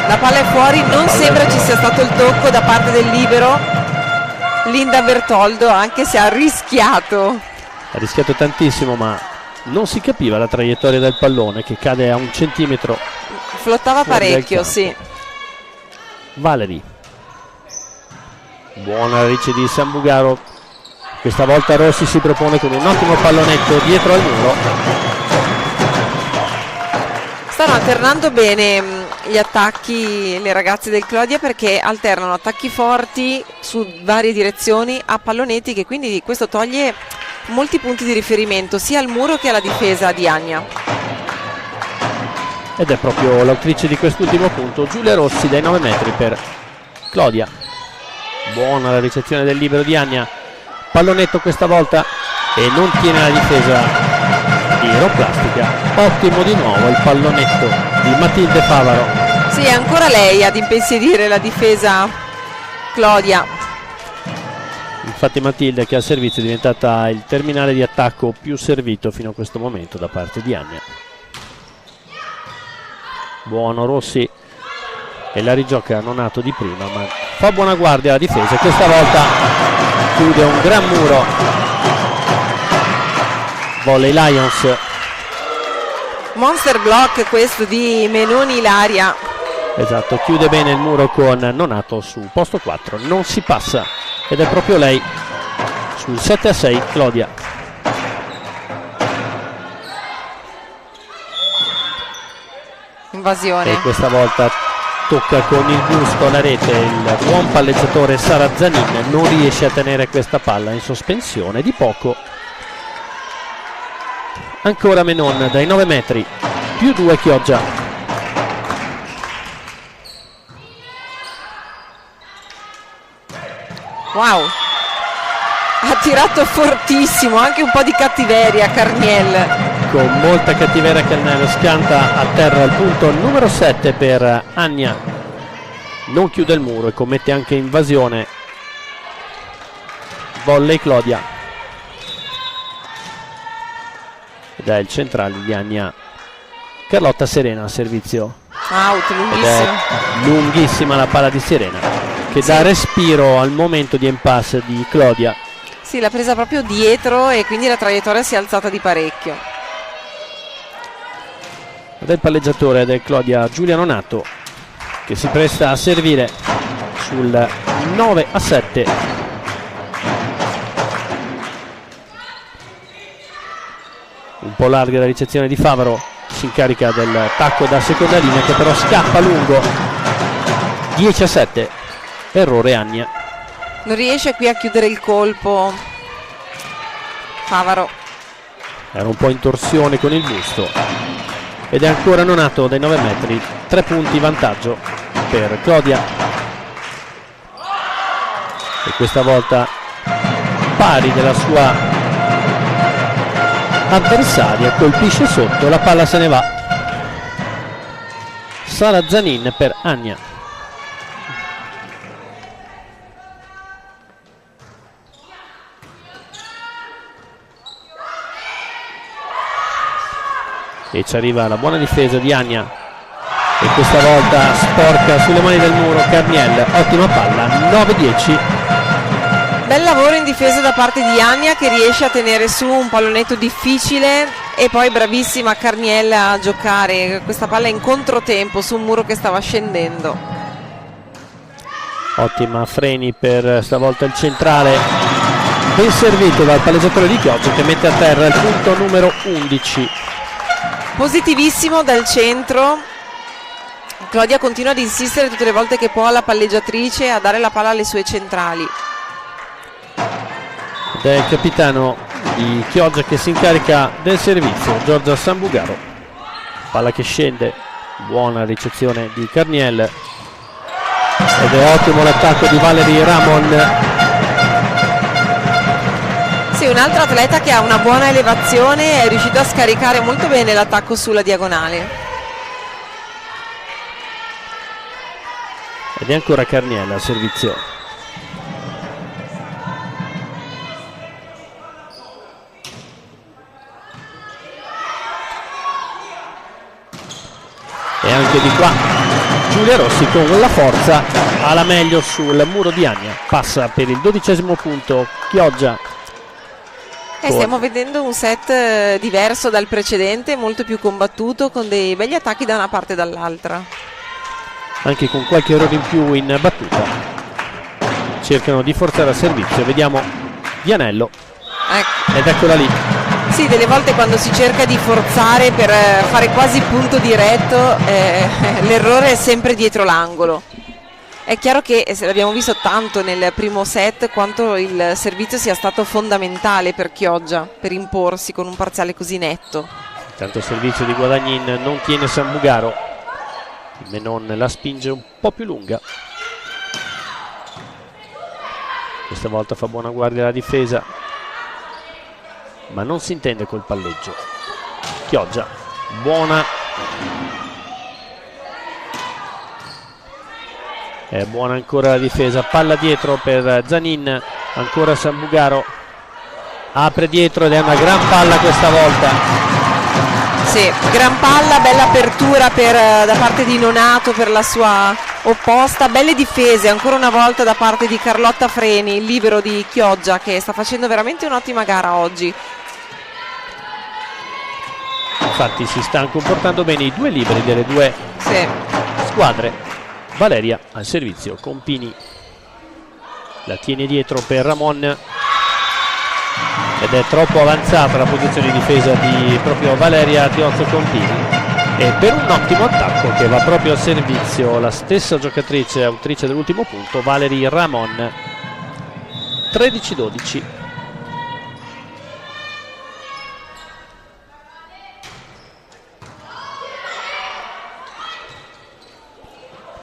La palla è fuori, non sembra ci sia stato il tocco da parte del libero Linda Bertoldo, anche se ha rischiato. Ha rischiato tantissimo, ma non si capiva la traiettoria del pallone che cade a 1 centimetro. Flottava parecchio, sì. Valerie. Buona la ricce di Sambugaro. Questa volta Rossi si propone con un ottimo pallonetto dietro al muro. Stanno alternando bene gli attacchi le ragazze del Clodia, perché alternano attacchi forti su varie direzioni a pallonetti, che quindi questo toglie molti punti di riferimento sia al muro che alla difesa di Ania. Ed è proprio l'autrice di quest'ultimo punto, Giulia Rossi, dai 9 metri per Clodia. Buona la ricezione del libero di Ania, pallonetto questa volta e non tiene la difesa di Aeroplastica. Ottimo di nuovo il pallonetto di Matilde Favaro. Sì, è ancora lei ad impensierire la difesa Clodia. Infatti Matilde, che al servizio, è diventata il terminale di attacco più servito fino a questo momento da parte di Ania. Buono Rossi e la rigioca Nonato di prima, ma fa buona guardia alla difesa e questa volta chiude un gran muro. Volley Lions. Monster block questo di Menoni Ilaria. Esatto, chiude bene il muro con Nonato su posto 4, non si passa ed è proprio lei sul 7-6 Clodia. Invasione. E questa volta tocca con il busto la rete, il buon palleggiatore Sara Zanin non riesce a tenere questa palla in sospensione di poco. Ancora Menon dai 9 metri, più 2 Chioggia. Wow, ha tirato fortissimo, anche un po' di cattiveria Carniel. Con molta cattiveria Carniel schianta a terra il punto numero 7 per Ania. Non chiude il muro e commette anche invasione. Volley Clodia. Ed è il centrale di Ania. Carlotta Serena al servizio. Out, lunghissimo. Ed è lunghissima la palla di Serena, che dà respiro al momento di impasse di Clodia. Sì, l'ha presa proprio dietro e quindi la traiettoria si è alzata di parecchio. Ed è il palleggiatore del Clodia Giulia Nonato, che si presta a servire sul 9-7. Un po' larga la ricezione di Favaro, si incarica del tacco da seconda linea che però scappa lungo. 10-7, errore Ania. Non riesce qui a chiudere il colpo Favaro. Era un po' in torsione con il busto. Ed è ancora Nonato dai 9 metri, 3 punti vantaggio per Clodia. E questa volta pari della sua avversaria, colpisce sotto, la palla se ne va. Sara Zanin per Ania. E ci arriva la buona difesa di Ania e questa volta sporca sulle mani del muro Carniel. Ottima palla, 9-10. Bel lavoro in difesa da parte di Ania, che riesce a tenere su un pallonetto difficile, e poi bravissima Carniel a giocare questa palla in controtempo su un muro che stava scendendo. Ottima Freni per stavolta il centrale, ben servito dal palleggiatore di Chioggia, che mette a terra il punto numero 11. Positivissimo dal centro. Clodia continua ad insistere tutte le volte che può alla palleggiatrice a dare la palla alle sue centrali. Ed è il capitano di Chioggia che si incarica del servizio, Giorgia Sambugaro. Palla che scende, buona ricezione di Carniel. Ed è ottimo l'attacco di Valerie Ramon. Sì, un altro atleta che ha una buona elevazione, è riuscito a scaricare molto bene l'attacco sulla diagonale. Ed è ancora Carniel al servizio. E anche di qua Giulia Rossi con la forza alla meglio sul muro di Ania. Passa per il 12° punto Chioggia. Stiamo vedendo un set diverso dal precedente, molto più combattuto, con dei begli attacchi da una parte e dall'altra. Anche con qualche errore in più in battuta. Cercano di forzare al servizio. Vediamo Vianello. Ecco. Ed eccola lì. Sì, delle volte quando si cerca di forzare per fare quasi punto diretto, l'errore è sempre dietro l'angolo. È chiaro che l'abbiamo visto tanto nel primo set quanto il servizio sia stato fondamentale per Chioggia per imporsi con un parziale così netto. Intanto il servizio di Guadagnin non tiene Sambugaro, il Menon la spinge un po' più lunga. Questa volta fa buona guardia la difesa, ma non si intende col palleggio. Chioggia, buona. È buona ancora la difesa, palla dietro per Zanin, ancora Sambugaro, apre dietro ed è una gran palla questa volta. Sì, gran palla, bella apertura da parte di Nonato per la sua opposta, belle difese ancora una volta da parte di Carlotta Freni, il libero di Chioggia che sta facendo veramente un'ottima gara oggi. Infatti si stanno comportando bene i due liberi delle due squadre. Valeria al servizio, Compini la tiene dietro per Ramon ed è troppo avanzata la posizione di difesa di proprio Valeria Tiozzo Compini, e per un ottimo attacco che va proprio al servizio la stessa giocatrice autrice dell'ultimo punto, Valerie Ramon. 13-12.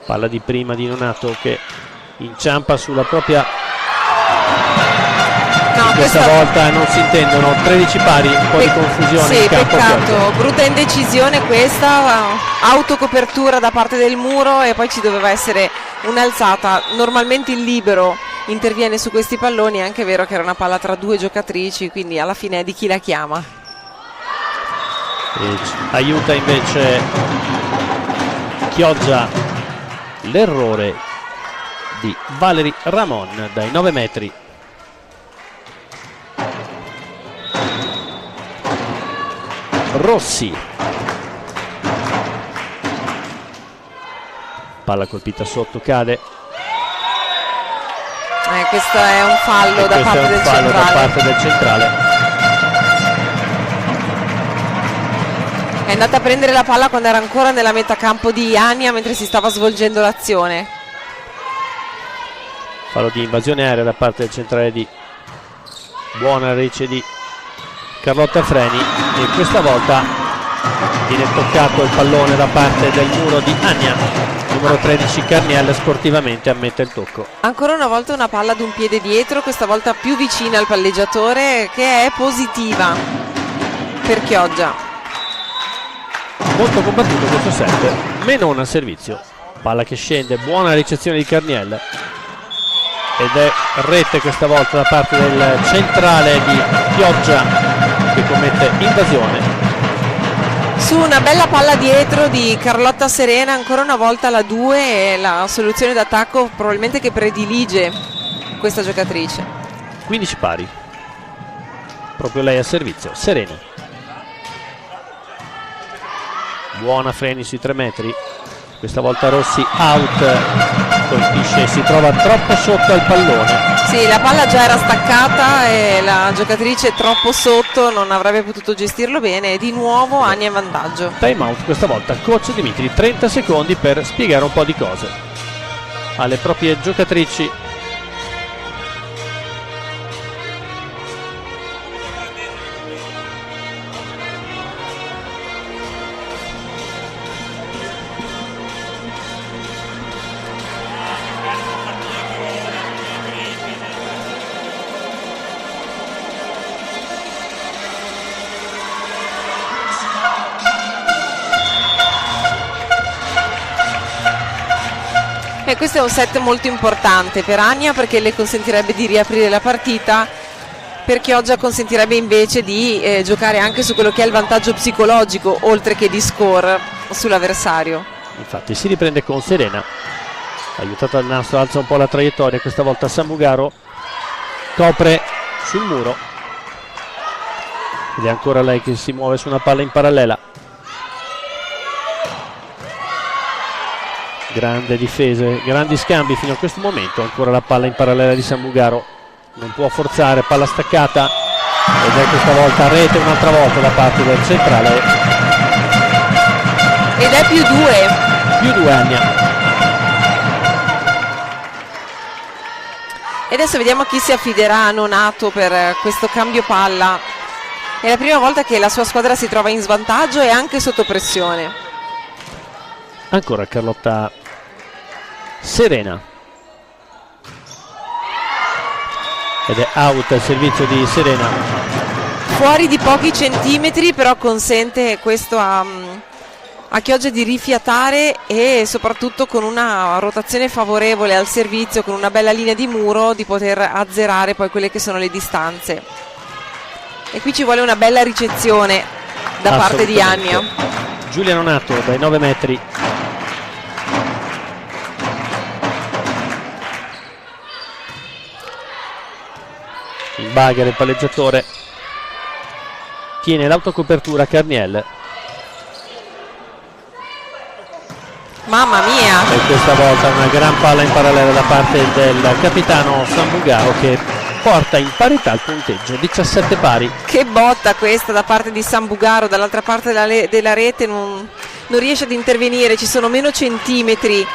Palla di prima di Nonato che inciampa sulla propria. Questa volta non si intendono, 13 pari, un po' di confusione in campo. Peccato, brutta indecisione questa, autocopertura da parte del muro e poi ci doveva essere un'alzata. Normalmente il libero interviene su questi palloni, è anche vero che era una palla tra due giocatrici, quindi alla fine è di chi la chiama. E aiuta invece Chioggia l'errore di Valerie Ramon dai 9 metri. Rossi, palla colpita sotto, cade. Questo è un fallo da parte del centrale. È andata a prendere la palla quando era ancora nella metà campo di Ania mentre si stava svolgendo l'azione. Fallo di invasione aerea da parte del centrale di buona ricce di Carlotta Freni, e questa volta viene toccato il pallone da parte del muro di Ania. Numero 13 Carniel sportivamente ammette il tocco. Ancora una volta una palla ad un piede dietro, questa volta più vicina al palleggiatore, che è positiva per Chioggia. Molto combattuto questo set. Menon al servizio, palla che scende, buona ricezione di Carniel ed è rete questa volta da parte del centrale di Chioggia che commette invasione. Su una bella palla dietro di Carlotta Serena, ancora una volta la 2 e la soluzione d'attacco probabilmente che predilige questa giocatrice. 15 pari, proprio lei al servizio, Sereni. Buona Freni sui 3 metri, questa volta Rossi out, colpisce, si trova troppo sotto al pallone. Sì, la palla già era staccata e la giocatrice troppo sotto, non avrebbe potuto gestirlo bene, e di nuovo Ania in vantaggio. Time out questa volta, coach Dimitri, 30 secondi per spiegare un po' di cose alle proprie giocatrici. Questo è un set molto importante per Ania perché le consentirebbe di riaprire la partita, per Chioggia consentirebbe invece di giocare anche su quello che è il vantaggio psicologico oltre che di score sull'avversario. Infatti si riprende con Serena, aiutato dal nastro, alza un po' la traiettoria, questa volta Sambugaro copre sul muro ed è ancora lei che si muove su una palla in parallela. Grande difesa, grandi scambi fino a questo momento, ancora la palla in parallela di Sambugaro. non può forzare, palla staccata ed è questa volta rete un'altra volta da parte del centrale ed è +2 Ania. e adesso vediamo a chi si affiderà Nonato per questo cambio palla. È la prima volta che la sua squadra si trova in svantaggio e anche sotto pressione. Ancora Carlotta Serena ed è out il servizio di Serena, Fuori di pochi centimetri, però consente questo a Chioggia di rifiatare e soprattutto con una rotazione favorevole al servizio, con una bella linea di muro, di poter azzerare poi quelle che sono le distanze. E qui ci vuole una bella ricezione da parte di Ania. Giulia Nonato dai 9 metri. Il bagger, il palleggiatore, tiene l'autocopertura Carniel. Mamma mia! E questa volta una gran palla in parallelo da parte del capitano Sambugaro che porta in parità il punteggio, 17 pari. Che botta questa da parte di Sambugaro, dall'altra parte della rete non riesce ad intervenire, ci sono meno centimetri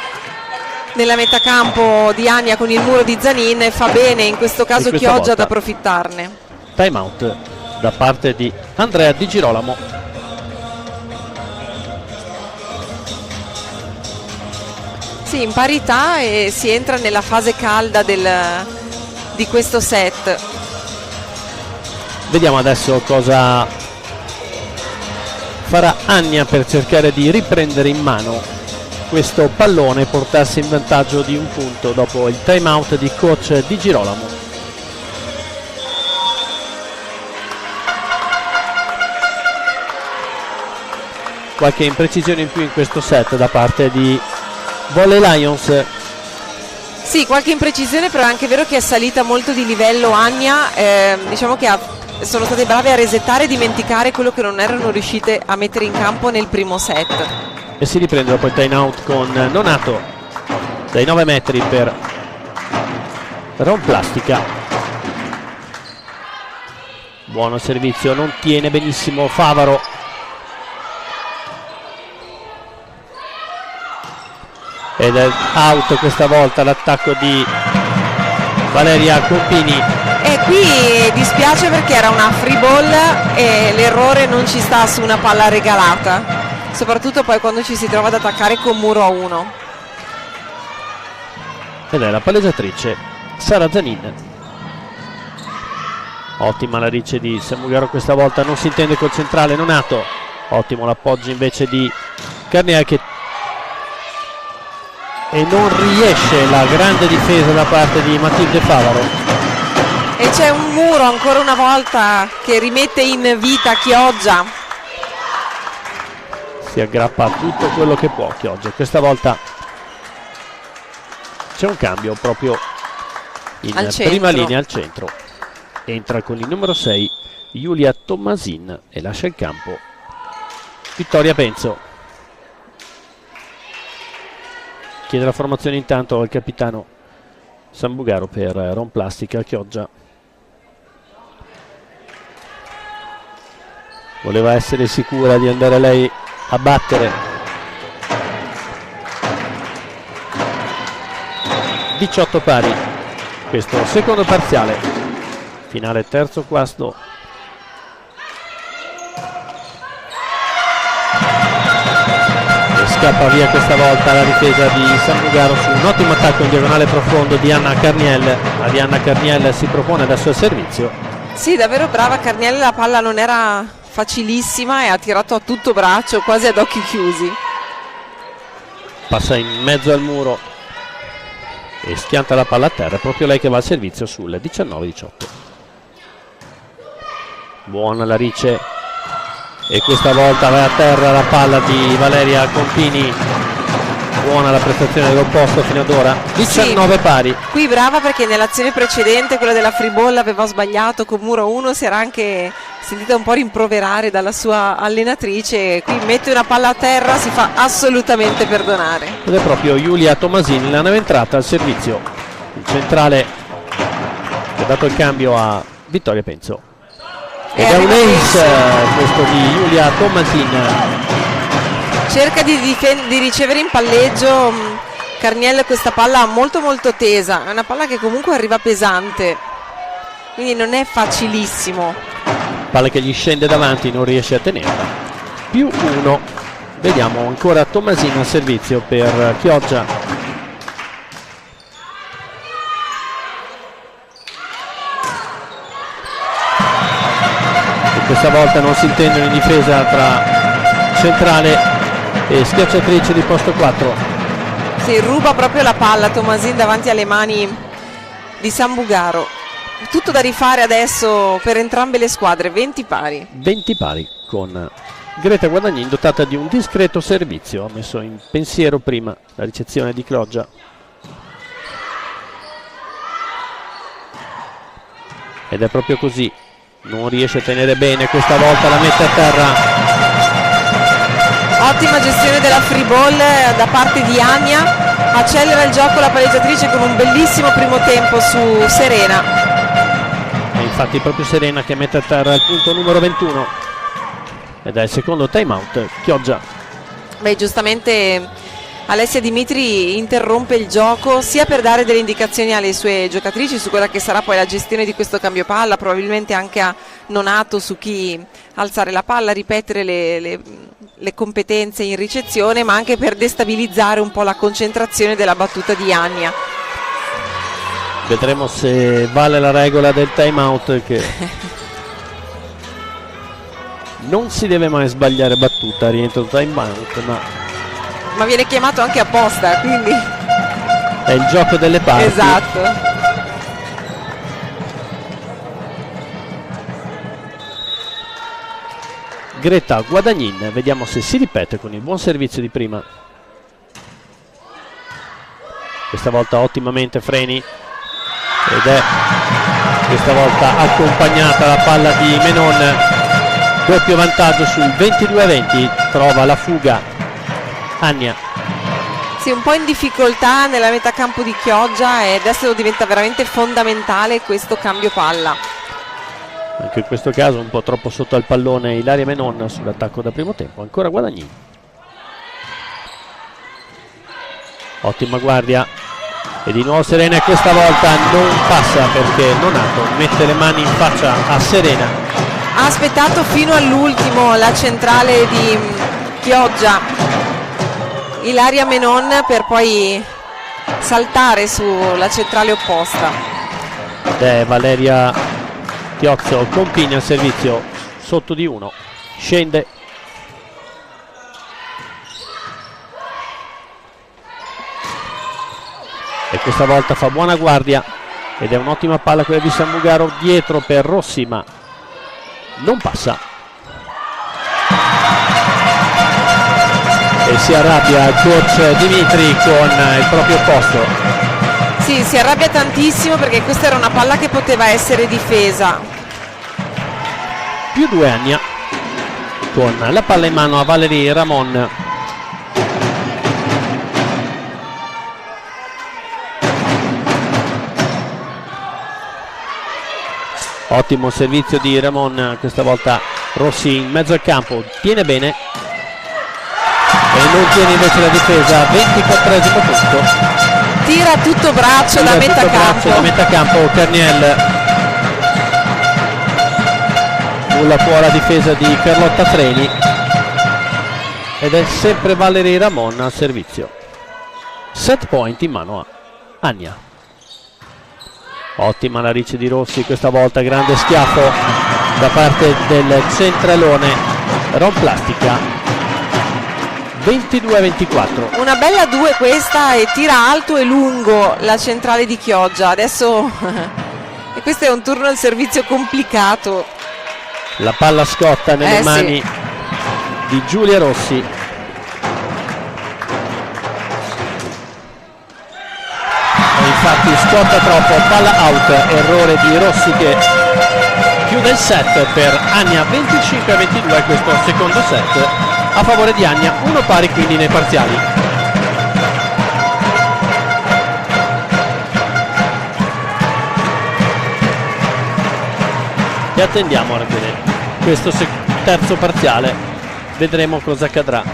nella metà campo di Ania con il muro di Zanin e fa bene in questo caso Chioggia ad approfittarne. Time out da parte di Andrea Di Girolamo. Sì, in parità e si entra nella fase calda di questo set. Vediamo adesso cosa farà Ania per cercare di riprendere in mano questo pallone e portarsi in vantaggio di un punto dopo il time out di coach Di Girolamo. Qualche imprecisione in più in questo set da parte di Volley Lions. Sì, qualche imprecisione, però è anche vero che è salita molto di livello Ania, diciamo che sono state brave a resettare e dimenticare quello che non erano riuscite a mettere in campo nel primo set. E si riprende dopo il time out con Nonato dai 9 metri per Ron Plastica. Buono servizio, non tiene benissimo Favaro. Ed è out questa volta l'attacco di Valeria Compini. E qui dispiace perché era una free ball e l'errore non ci sta su una palla regalata, soprattutto poi quando ci si trova ad attaccare con muro a 1. Ed è la palleggiatrice Sara Zanin. Ottima la ricce di Samugaro questa volta, non si intende col centrale Nonato. Ottimo l'appoggio invece di Carnea e non riesce la grande difesa da parte di Matilde Favaro. E c'è un muro ancora una volta che rimette in vita Chioggia. Si aggrappa a tutto quello che può Chioggia. Questa volta c'è un cambio proprio in prima linea al centro. Entra con il numero 6 Giulia Tommasin e lascia il campo Vittoria Penzo. Chiede la formazione intanto al capitano Sambugaro per Ron Plastica. Chioggia voleva essere sicura di andare lei a battere. 18 pari questo secondo parziale, finale terzo quarto. Scappa via questa volta la difesa di Sambugaro su un ottimo attacco in diagonale profondo di Anna Carniel. Arianna Carniel si propone adesso al servizio. Sì, davvero brava Carniel, la palla non era facilissima e ha tirato a tutto braccio, quasi ad occhi chiusi. Passa in mezzo al muro e schianta la palla a terra, è proprio lei che va al servizio sul 19-18. Buona la ricce e questa volta va a terra la palla di Valeria Compini. Buona la prestazione dell'opposto fino ad ora, 19 sì, pari. Qui brava perché nell'azione precedente, quella della free ball, aveva sbagliato con muro 1, si era anche sentita un po' rimproverare dalla sua allenatrice. Qui mette una palla a terra, si fa assolutamente perdonare. Ed è proprio Giulia Tommasini la nuova entrata al servizio. Il centrale che dato il cambio a Vittoria Penzo. E Ed è un arriva ace questo di Giulia Tommasin. Cerca di ricevere in palleggio Carniel questa palla molto molto tesa, è una palla che comunque arriva pesante, quindi non è facilissimo. Palla che gli scende davanti, non riesce a tenerla. Più 1. Vediamo ancora Tommasin al servizio per Chioggia. E questa volta non si intendono in difesa tra centrale e schiacciatrice di posto 4. Si ruba proprio la palla Tommasin davanti alle mani di Sambugaro. Tutto da rifare adesso per entrambe le squadre, 20 pari. 20 pari con Greta Guadagnin dotata di un discreto servizio. Ha messo in pensiero prima la ricezione di Chioggia. Ed è proprio così, non riesce a tenere bene, questa volta la mette a terra. Ottima gestione della free ball da parte di Ania, accelera il gioco la palleggiatrice con un bellissimo primo tempo su Serena. E infatti proprio Serena che mette a terra il punto numero 21 ed è il secondo time out. Chioggia. Beh, giustamente Alessia Dimitri interrompe il gioco sia per dare delle indicazioni alle sue giocatrici su quella che sarà poi la gestione di questo cambio palla, probabilmente anche a Nonato su chi alzare la palla, ripetere le competenze in ricezione, ma anche per destabilizzare un po' la concentrazione della battuta di Ania. Vedremo se vale la regola del time out, che non si deve mai sbagliare battuta, rientro time out, ma viene chiamato anche apposta, quindi è il gioco delle parti. esatto. Greta Guadagnin, vediamo se si ripete con il buon servizio di prima. Questa volta ottimamente Freni ed è questa volta accompagnata la palla di Menon. Doppio vantaggio sul 22-20, trova la fuga Ania. Sì, un po' in difficoltà nella metà campo di Chioggia e adesso diventa veramente fondamentale questo cambio palla. Anche in questo caso un po' troppo sotto al pallone Ilaria Menon sull'attacco da primo tempo. Ancora Guadagnin. Ottima guardia. E di nuovo Serena, e questa volta non passa perché Nonato mette le mani in faccia a Serena. Ha aspettato fino all'ultimo la centrale di Chioggia, Ilaria Menon, per poi saltare sulla centrale opposta. Ed è Valeria Tiozzo Compigna al servizio, sotto di 1, scende. E questa volta fa buona guardia ed è un'ottima palla quella di Sambugaro dietro per Rossi, ma non passa. E si arrabbia il coach Dimitri con il proprio posto. Sì, si arrabbia tantissimo perché questa era una palla che poteva essere difesa. Più 2 Ania con la palla in mano a Valerie Ramon. Ottimo servizio di Ramon, questa volta Rossi in mezzo al campo, tiene bene e non tiene invece la difesa. 24esimo punto. Tira tutto braccio da metà campo. Carniel. Nulla può la difesa di Carlotta Freni ed è sempre Valerie Ramon al servizio. Set point in mano a Ania. Ottima la riccia di Rossi, questa volta grande schiaffo da parte del centralone Ron Plastica. 22-24. Una bella 2 questa, e tira alto e lungo la centrale di Chioggia. Adesso e questo è un turno al servizio complicato. La palla scotta nelle mani di Giulia Rossi. Infatti scotta troppo, palla out, errore di Rossi che chiude il set per Ania. 25-22 questo secondo set a favore di Ania, 1 pari quindi nei parziali. e attendiamo alla fine questo terzo parziale, vedremo cosa accadrà.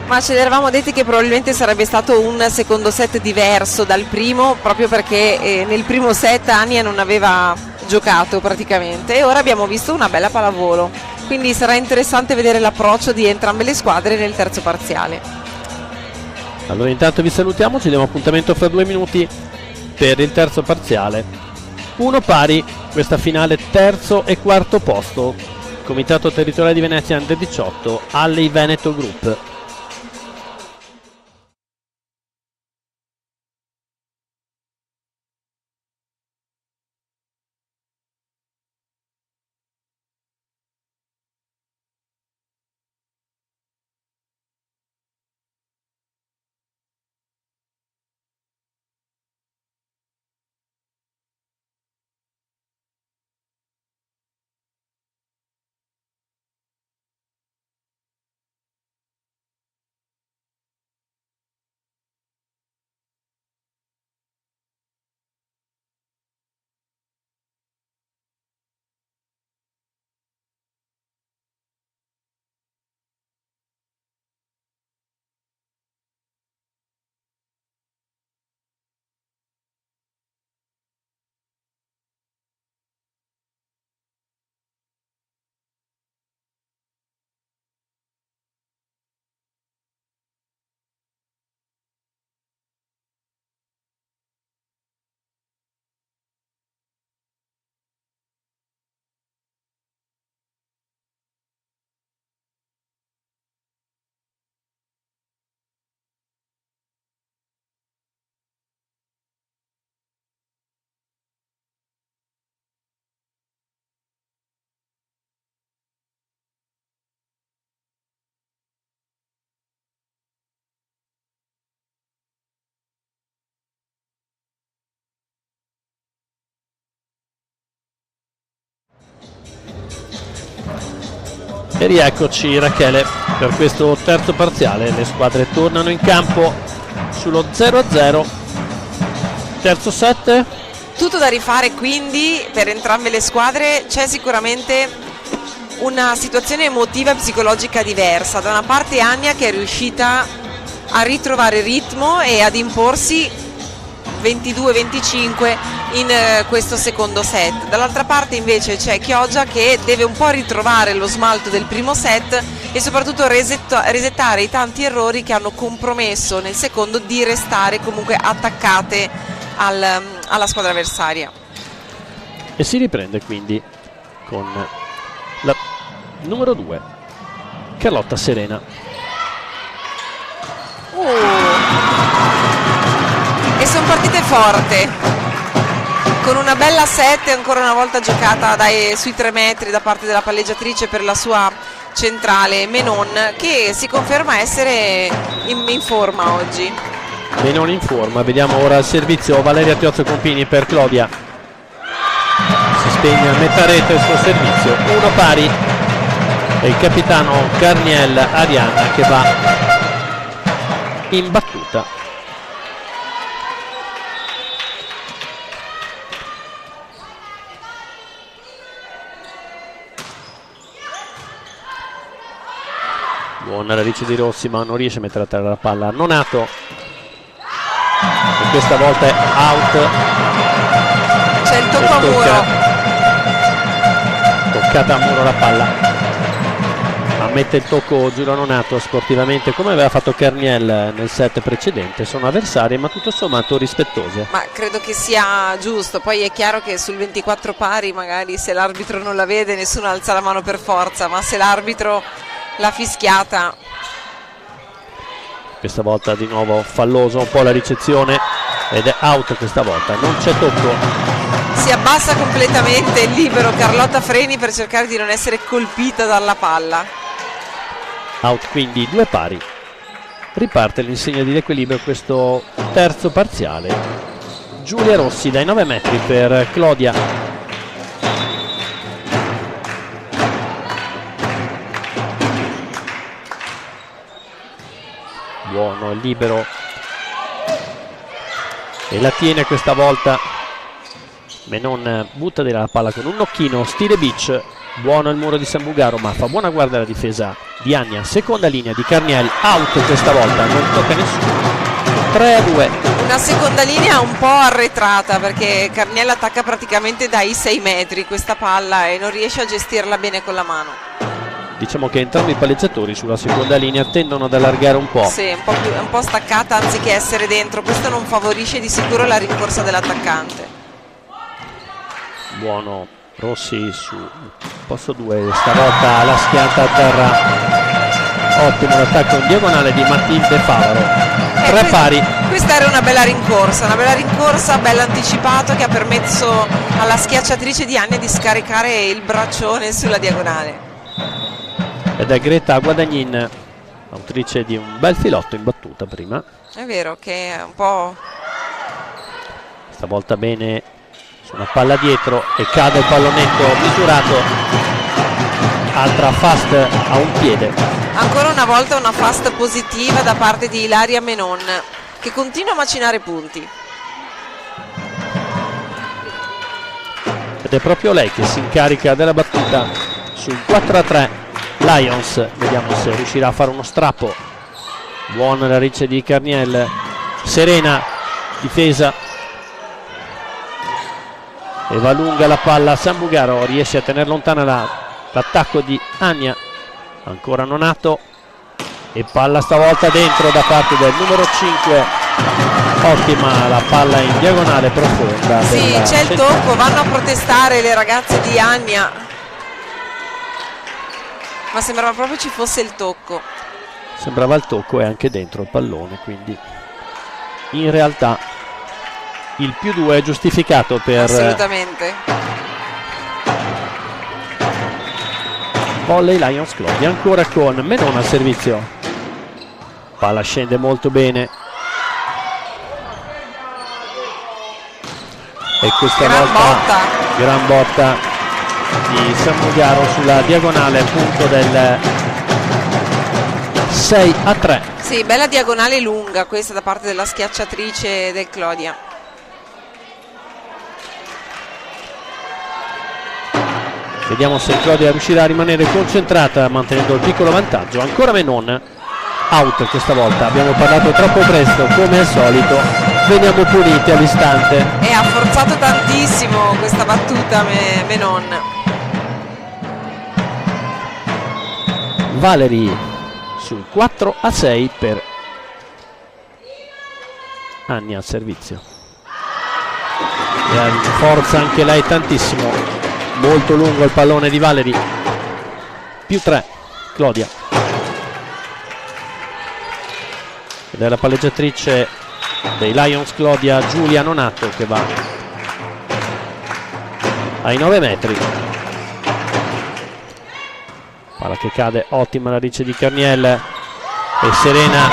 Ma ce l'eravamo detti che probabilmente sarebbe stato un secondo set diverso dal primo, proprio perché nel primo set Ania non aveva giocato praticamente e ora abbiamo visto una bella pallavolo, quindi sarà interessante vedere l'approccio di entrambe le squadre nel terzo parziale. Allora intanto vi salutiamo, ci diamo appuntamento fra 2 minuti per il terzo parziale. 1 pari, questa finale terzo e quarto posto, Comitato Territoriale di Venezia Under 18, Alley Veneto Group. E rieccoci Rachele per questo terzo parziale, le squadre tornano in campo sullo 0-0, terzo set. Tutto da rifare quindi per entrambe le squadre, c'è sicuramente una situazione emotiva e psicologica diversa. Da una parte Ania che è riuscita a ritrovare ritmo e ad imporsi 22-25 in questo secondo set, dall'altra parte invece c'è Chioggia che deve un po' ritrovare lo smalto del primo set e soprattutto resettare i tanti errori che hanno compromesso nel secondo di restare comunque attaccate alla squadra avversaria. E si riprende quindi con la numero 2 Carlotta Serena. E sono partite forte con una bella set ancora una volta giocata sui 3 metri da parte della palleggiatrice per la sua centrale Menon, che si conferma essere in forma oggi. Menon in forma, vediamo ora il servizio Valeria Tiozzo Compini per Claudia, si spegne a metà rete il suo servizio, 1 pari e il capitano Carniel Arianna che va in battuta. Buona la Ricci di Rossi, ma non riesce a mettere a terra la palla Nonato e questa volta è out. C'è il tocco a muro, toccata a muro la palla, ammette il tocco Giulio Nonato sportivamente come aveva fatto Carniel nel set precedente. Sono avversarie ma tutto sommato rispettose. ma credo che sia giusto. Poi è chiaro che sul 24 pari magari se l'arbitro non la vede nessuno alza la mano per forza, ma se l'arbitro l'ha fischiata. Questa volta di nuovo falloso un po' la ricezione ed è out questa volta, non c'è tocco. Si abbassa completamente il libero Carlotta Freni per cercare di non essere colpita dalla palla. Out quindi 2 pari. Riparte l'insegna di equilibrio questo terzo parziale. Giulia Rossi dai 9 metri per Claudia. Buono il libero e la tiene questa volta Menon butta via la palla con un occhino stile beach. Buono il muro di Sambugaro, ma fa buona guardia la difesa di Agna. Seconda linea di Carniel, out questa volta, non tocca nessuno. 3-2. Una seconda linea un po' arretrata perché Carniel attacca praticamente dai 6 metri questa palla e non riesce a gestirla bene con la mano. Diciamo che entrambi i palleggiatori sulla seconda linea tendono ad allargare un po'. Sì, un po' staccata anziché essere dentro. Questo non favorisce di sicuro la rincorsa dell'attaccante. Buono Rossi su posto 2, stavolta la schianta a terra. Ottimo l'attacco in diagonale di Matilde Favaro. 3 pari. Questa era una bella rincorsa, bella anticipato che ha permesso alla schiacciatrice di Ania di scaricare il braccione sulla diagonale. Ed è Greta Guadagnin, autrice di un bel filotto in battuta prima. È vero che è un po'... Stavolta bene su una palla dietro e cade il pallonetto misurato. Altra fast a un piede. Ancora una volta una fast positiva da parte di Ilaria Menon, che continua a macinare punti. Ed è proprio lei che si incarica della battuta sul 4-3 Lions. Vediamo se riuscirà a fare uno strappo. Buona la riccia di Carniel. Serena, difesa. E va lunga la palla. Sambugaro riesce a tenere lontana l'attacco di Agna. Ancora Nonato. E palla stavolta dentro da parte del numero 5. Ottima la palla in diagonale profonda. Sì, c'è il tocco, vanno a protestare le ragazze di Agna, ma sembrava proprio ci fosse il tocco. Sembrava il tocco e anche dentro il pallone, quindi in realtà il +2 è giustificato per assolutamente. Volley Lions Club. Ancora con Menon al servizio. Palla scende molto bene. E questa volta gran botta di Sambugaro sulla diagonale, punto del 6-3. Sì, bella diagonale lunga questa da parte della schiacciatrice del Clodia. Vediamo se Clodia riuscirà a rimanere concentrata mantenendo il piccolo vantaggio. Ancora Menon, out questa volta. Abbiamo parlato troppo presto come al solito, veniamo puniti all'istante. E ha forzato tantissimo questa battuta Menon. Valerie sul 4-6 per Agna al servizio. E forza anche lei tantissimo. Molto lungo il pallone di Valerie. +3 Clodia. Ed è la palleggiatrice dei Lions Clodia, Giulia Nonato, che va ai 9 metri. Palla che cade, ottima la riccia di Carniel. E Serena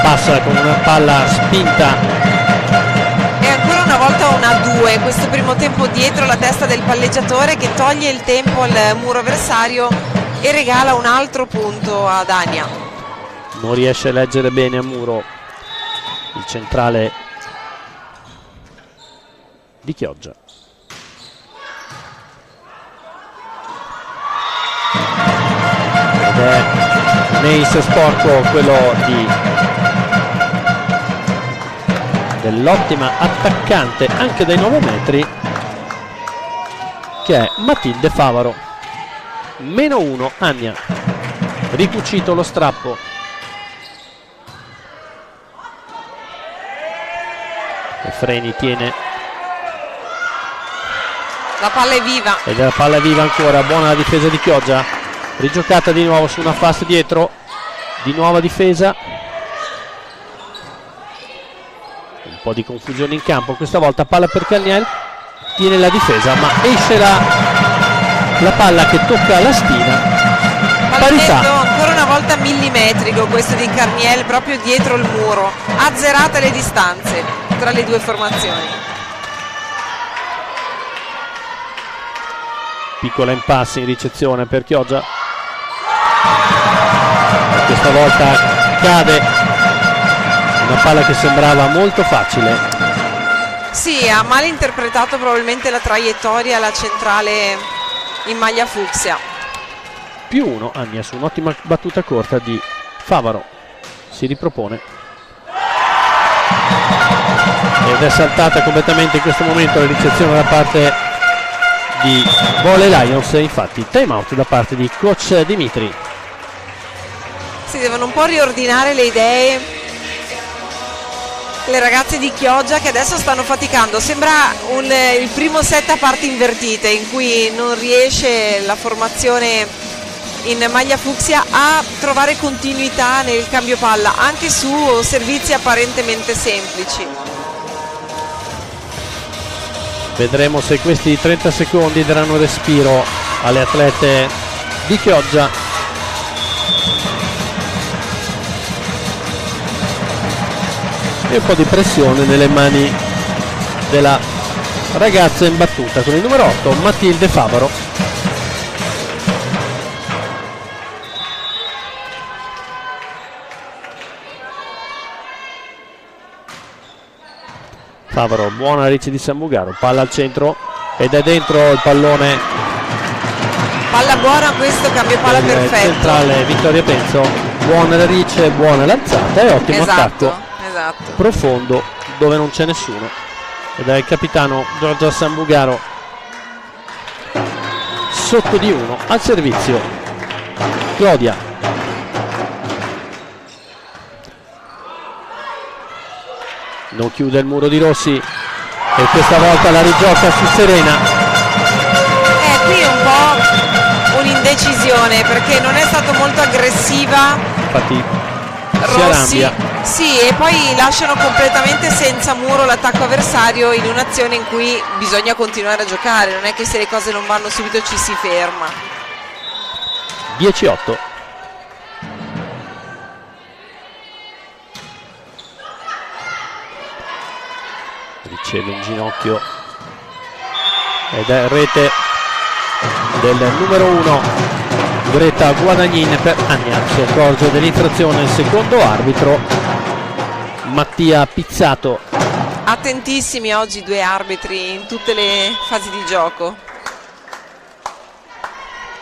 passa con una palla spinta. Una volta una 2, questo primo tempo dietro la testa del palleggiatore che toglie il tempo al muro avversario e regala un altro punto ad Agna. Non riesce a leggere bene a muro il centrale di Chioggia. Ed è un ace sporco quello dell'ottima attaccante anche dai 9 metri, che è Matilde Favaro. -1 Agna. Ricucito lo strappo. E Freni tiene. La palla è viva. Ed la palla è viva ancora. Buona la difesa di Chioggia. Rigiocata di nuovo su una fast dietro. Di nuova difesa. Un po' di confusione in campo. Questa volta palla per Carniel. Tiene la difesa, ma esce la palla che tocca la spina. Parità. Ancora una volta millimetrico questo di Carniel, proprio dietro il muro. Azzerate le distanze tra le due formazioni. Piccola impasse in ricezione per Chioggia. Questa volta cade una palla che sembrava molto facile. Sì, ha male interpretato probabilmente la traiettoria, la centrale in maglia fucsia. +1 Agna su un'ottima battuta corta di Favaro. Si ripropone ed è saltata completamente in questo momento la ricezione da parte di Volley Lions. Infatti time out da parte di coach Dimitri. Si devono un po' riordinare le idee le ragazze di Chioggia, che adesso stanno faticando. Sembra il primo set a parti invertite, in cui non riesce la formazione in maglia fucsia a trovare continuità nel cambio palla, anche su servizi apparentemente semplici. Vedremo se questi 30 secondi daranno respiro alle atlete di Chioggia. E un po' di pressione nelle mani della ragazza in battuta con il numero 8 Matilde Favaro. Favaro, buona ricci di Sambugaro, palla al centro ed è dentro il pallone. Palla buona, questo cambio palla perfetto. Centrale Vittoria Penzo, buona la ricci, buona l'alzata e ottimo attacco. Esatto. Profondo dove non c'è nessuno ed è il capitano Giorgia Sambugaro sotto di 1 al servizio. Claudia non chiude il muro di Rossi e questa volta la rigioca su Serena. Qui un po' un'indecisione, perché non è stato molto aggressiva. Infatti si Rossi, arrabbia. sì, e poi lasciano completamente senza muro l'attacco avversario in un'azione in cui bisogna continuare a giocare, non è che se le cose non vanno subito ci si ferma. 10-8. Riceve in ginocchio ed è rete del numero 1 Greta Guadagnin per Agna. Si accorge dell'infrazione il secondo arbitro Mattia Pizzato. Attentissimi oggi due arbitri in tutte le fasi di gioco.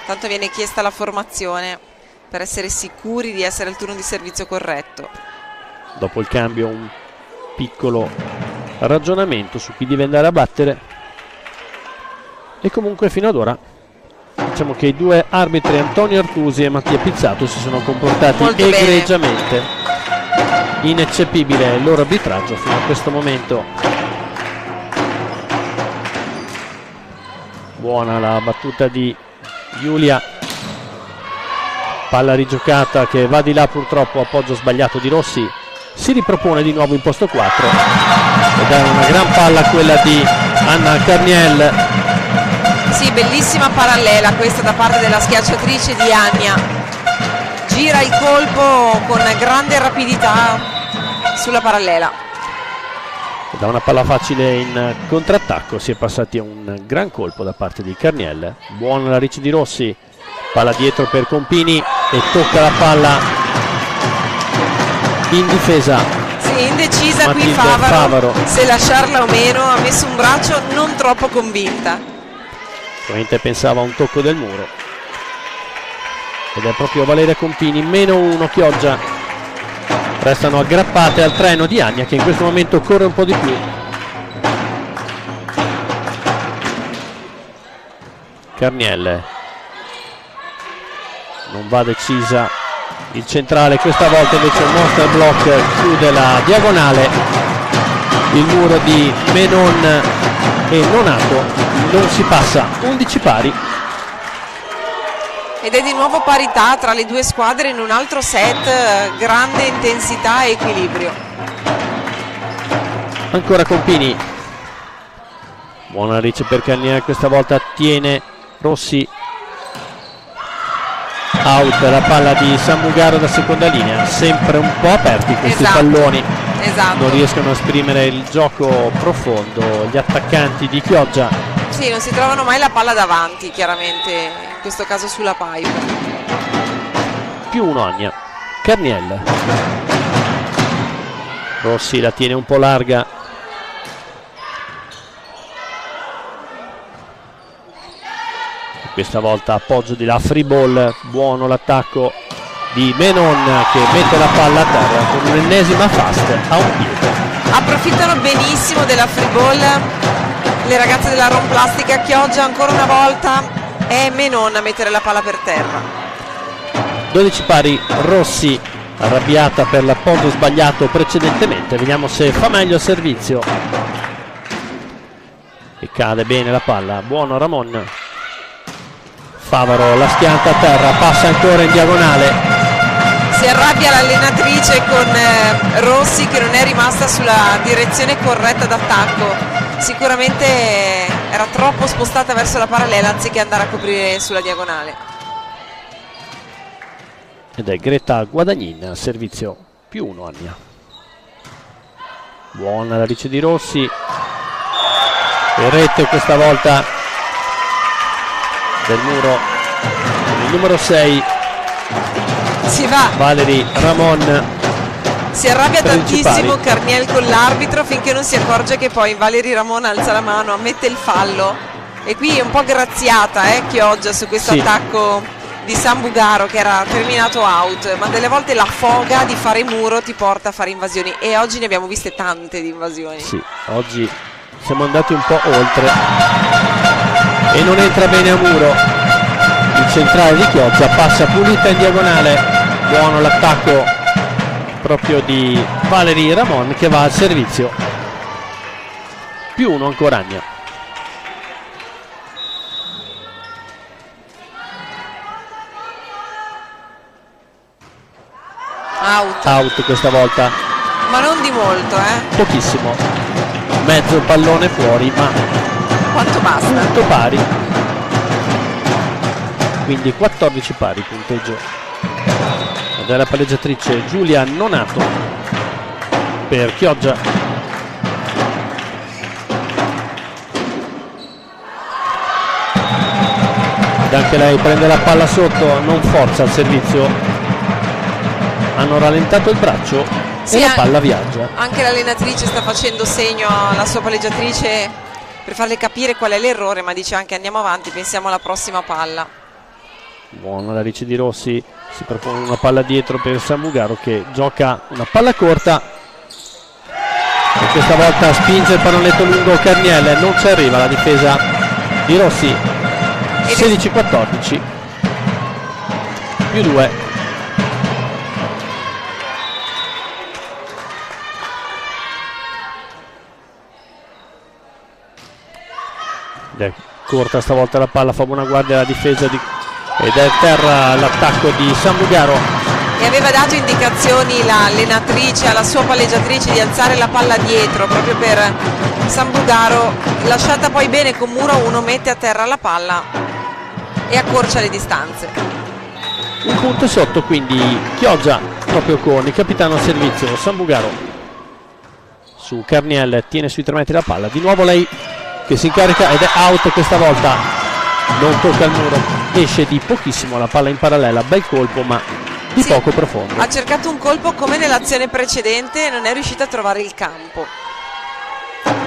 Tanto viene chiesta la formazione per essere sicuri di essere al turno di servizio corretto. Dopo il cambio un piccolo ragionamento su chi deve andare a battere e comunque fino ad ora diciamo che i due arbitri Antonio Artusi e Mattia Pizzato si sono comportati molto egregiamente. Ineccepibile il loro arbitraggio fino a questo momento. Buona la battuta di Giulia, palla rigiocata che va di là, purtroppo appoggio sbagliato di Rossi. Si ripropone di nuovo in posto 4 ed è una gran palla quella di Anna Carniel. Sì, bellissima parallela questa da parte della schiacciatrice di Agna. Gira il colpo con grande rapidità sulla parallela. Da una palla facile in contrattacco si è passati a un gran colpo da parte di Carniel. Buona la ricci di Rossi, palla dietro per Compini e tocca la palla in difesa. Sì, indecisa Matilde qui Favaro se lasciarla o meno, ha messo un braccio non troppo convinta. Probabilmente pensava a un tocco del muro ed è proprio Valeria Compini. -1 Chioggia, restano aggrappate al treno di Agna che in questo momento corre un po' di più. Carniel non va decisa il centrale, questa volta invece il monster block chiude la diagonale. Il muro di Menon e Nonato non si passa. 11 pari ed è di nuovo parità tra le due squadre in un altro set, grande intensità e equilibrio. Ancora Compini, buona ricci per Carniel, questa volta tiene Rossi. Out la palla di Sambugaro da seconda linea, sempre un po' aperti questi palloni. Non riescono a esprimere il gioco profondo gli attaccanti di Chioggia. Sì, non si trovano mai la palla davanti, chiaramente in questo caso sulla pipe. +1 Agna. Carniel, Rossi la tiene un po' larga questa volta appoggio di là, free ball, buono l'attacco di Menon che mette la palla a terra con un'ennesima fast a un piede. Approfittano benissimo della free ball le ragazze della Rom Plastica Chioggia, ancora una volta è Menon a mettere la palla per terra. 12 pari, Rossi arrabbiata per l'appoggio sbagliato precedentemente, vediamo se fa meglio il servizio e cade bene la palla, buono Ramon. Favaro la schianta a terra, passa ancora in diagonale. Si arrabbia l'allenatrice con Rossi che non è rimasta sulla direzione corretta d'attacco, sicuramente era troppo spostata verso la parallela anziché andare a coprire sulla diagonale. Ed è Greta Guadagnin, servizio +1 Ania. Buona la riceve di Rossi e rete questa volta del muro, il numero 6 si va. Valerie Ramon. Si arrabbia tantissimo Principali. Carniel con l'arbitro finché non si accorge che poi Valerie Ramon alza la mano, ammette il fallo e qui è un po' graziata Chioggia su questo attacco di Sambugaro che era terminato out, ma delle volte la foga di fare muro ti porta a fare invasioni e oggi ne abbiamo viste tante di invasioni. Sì, oggi siamo andati un po' oltre e non entra bene a muro il centrale di Chioggia, passa pulita in diagonale, buono l'attacco proprio di Valerie Ramon che va al servizio +1 ancora Agna. Out questa volta, ma non di molto pochissimo, mezzo pallone fuori, ma quanto basta? punto pari, quindi 14 pari punteggio. Ed è la palleggiatrice Giulia Nonato per Chioggia. Ed anche lei prende la palla sotto, non forza il servizio, hanno rallentato il braccio e la palla viaggia. Anche l'allenatrice sta facendo segno alla sua palleggiatrice per farle capire qual è l'errore, ma dice anche andiamo avanti, pensiamo alla prossima palla. Buona la riceve di Rossi, si propone una palla dietro per Sambugaro che gioca una palla corta e questa volta spinge il pallonetto lungo Carniel, non ci arriva la difesa di Rossi. 16-14 +2. Ed è corta stavolta la palla, fa buona guardia alla difesa ed è terra l'attacco di Sambugaro. E aveva dato indicazioni l'allenatrice alla sua palleggiatrice di alzare la palla dietro proprio per Sambugaro, lasciata poi bene con muro 1, mette a terra la palla e accorcia le distanze. Un punto sotto quindi Chioggia proprio con il capitano a servizio Sambugaro su Carniel, tiene sui 3 metri la palla, di nuovo lei che si incarica ed è out questa volta, non tocca il muro, esce di pochissimo la palla in parallela, bel colpo ma di poco profondo. Ha cercato un colpo come nell'azione precedente e non è riuscita a trovare il campo.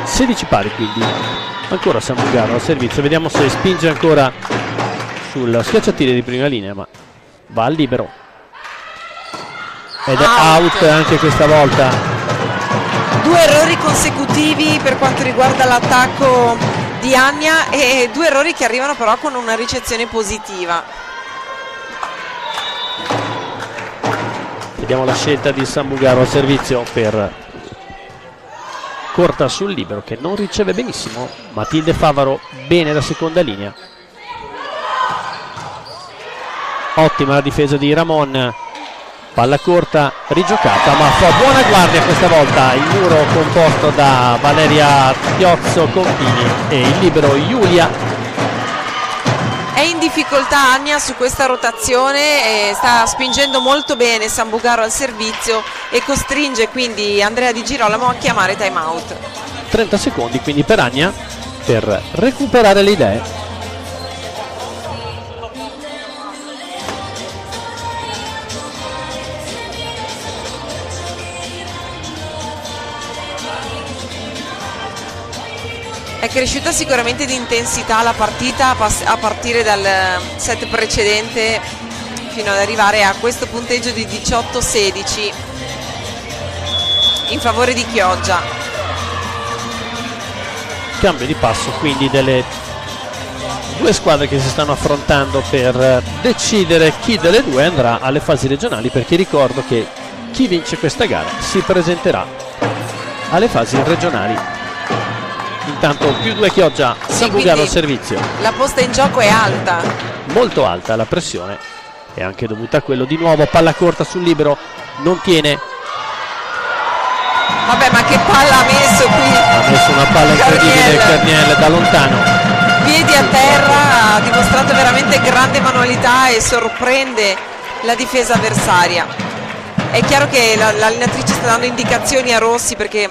16 pari quindi, ancora Sambugaro al servizio, vediamo se spinge ancora sul schiacciatire di prima linea, ma va al libero ed è out anche questa volta. 2 errori consecutivi per quanto riguarda l'attacco di Ania e 2 errori che arrivano però con una ricezione positiva. Vediamo la scelta di Sambugaro al servizio per corta sul libero che non riceve benissimo. Matilde Favaro bene da seconda linea. Ottima la difesa di Ramon, palla corta rigiocata ma fa buona guardia questa volta il muro composto da Valeria Chiozzo Compini e il libero Giulia. È in difficoltà Ania su questa rotazione e sta spingendo molto bene Sambugaro al servizio e costringe quindi Andrea Di Girolamo a chiamare time out. 30 secondi quindi per Ania per recuperare le idee. È cresciuta sicuramente di intensità la partita a partire dal set precedente fino ad arrivare a questo punteggio di 18-16 in favore di Chioggia. Cambio di passo quindi delle due squadre che si stanno affrontando per decidere chi delle due andrà alle fasi regionali, perché ricordo che chi vince questa gara si presenterà alle fasi regionali. Intanto +2 Chioggia, Sambugaro al servizio. La posta in gioco è alta, Molto alta la pressione, è anche dovuta a quello. Di nuovo palla corta sul libero, non tiene. vabbè, ma che palla ha messo qui, Ha messo una palla incredibile Carniel da lontano. piedi a terra, ha dimostrato veramente grande manualità e sorprende la difesa avversaria. È chiaro che l'allenatrice sta dando indicazioni a Rossi, perché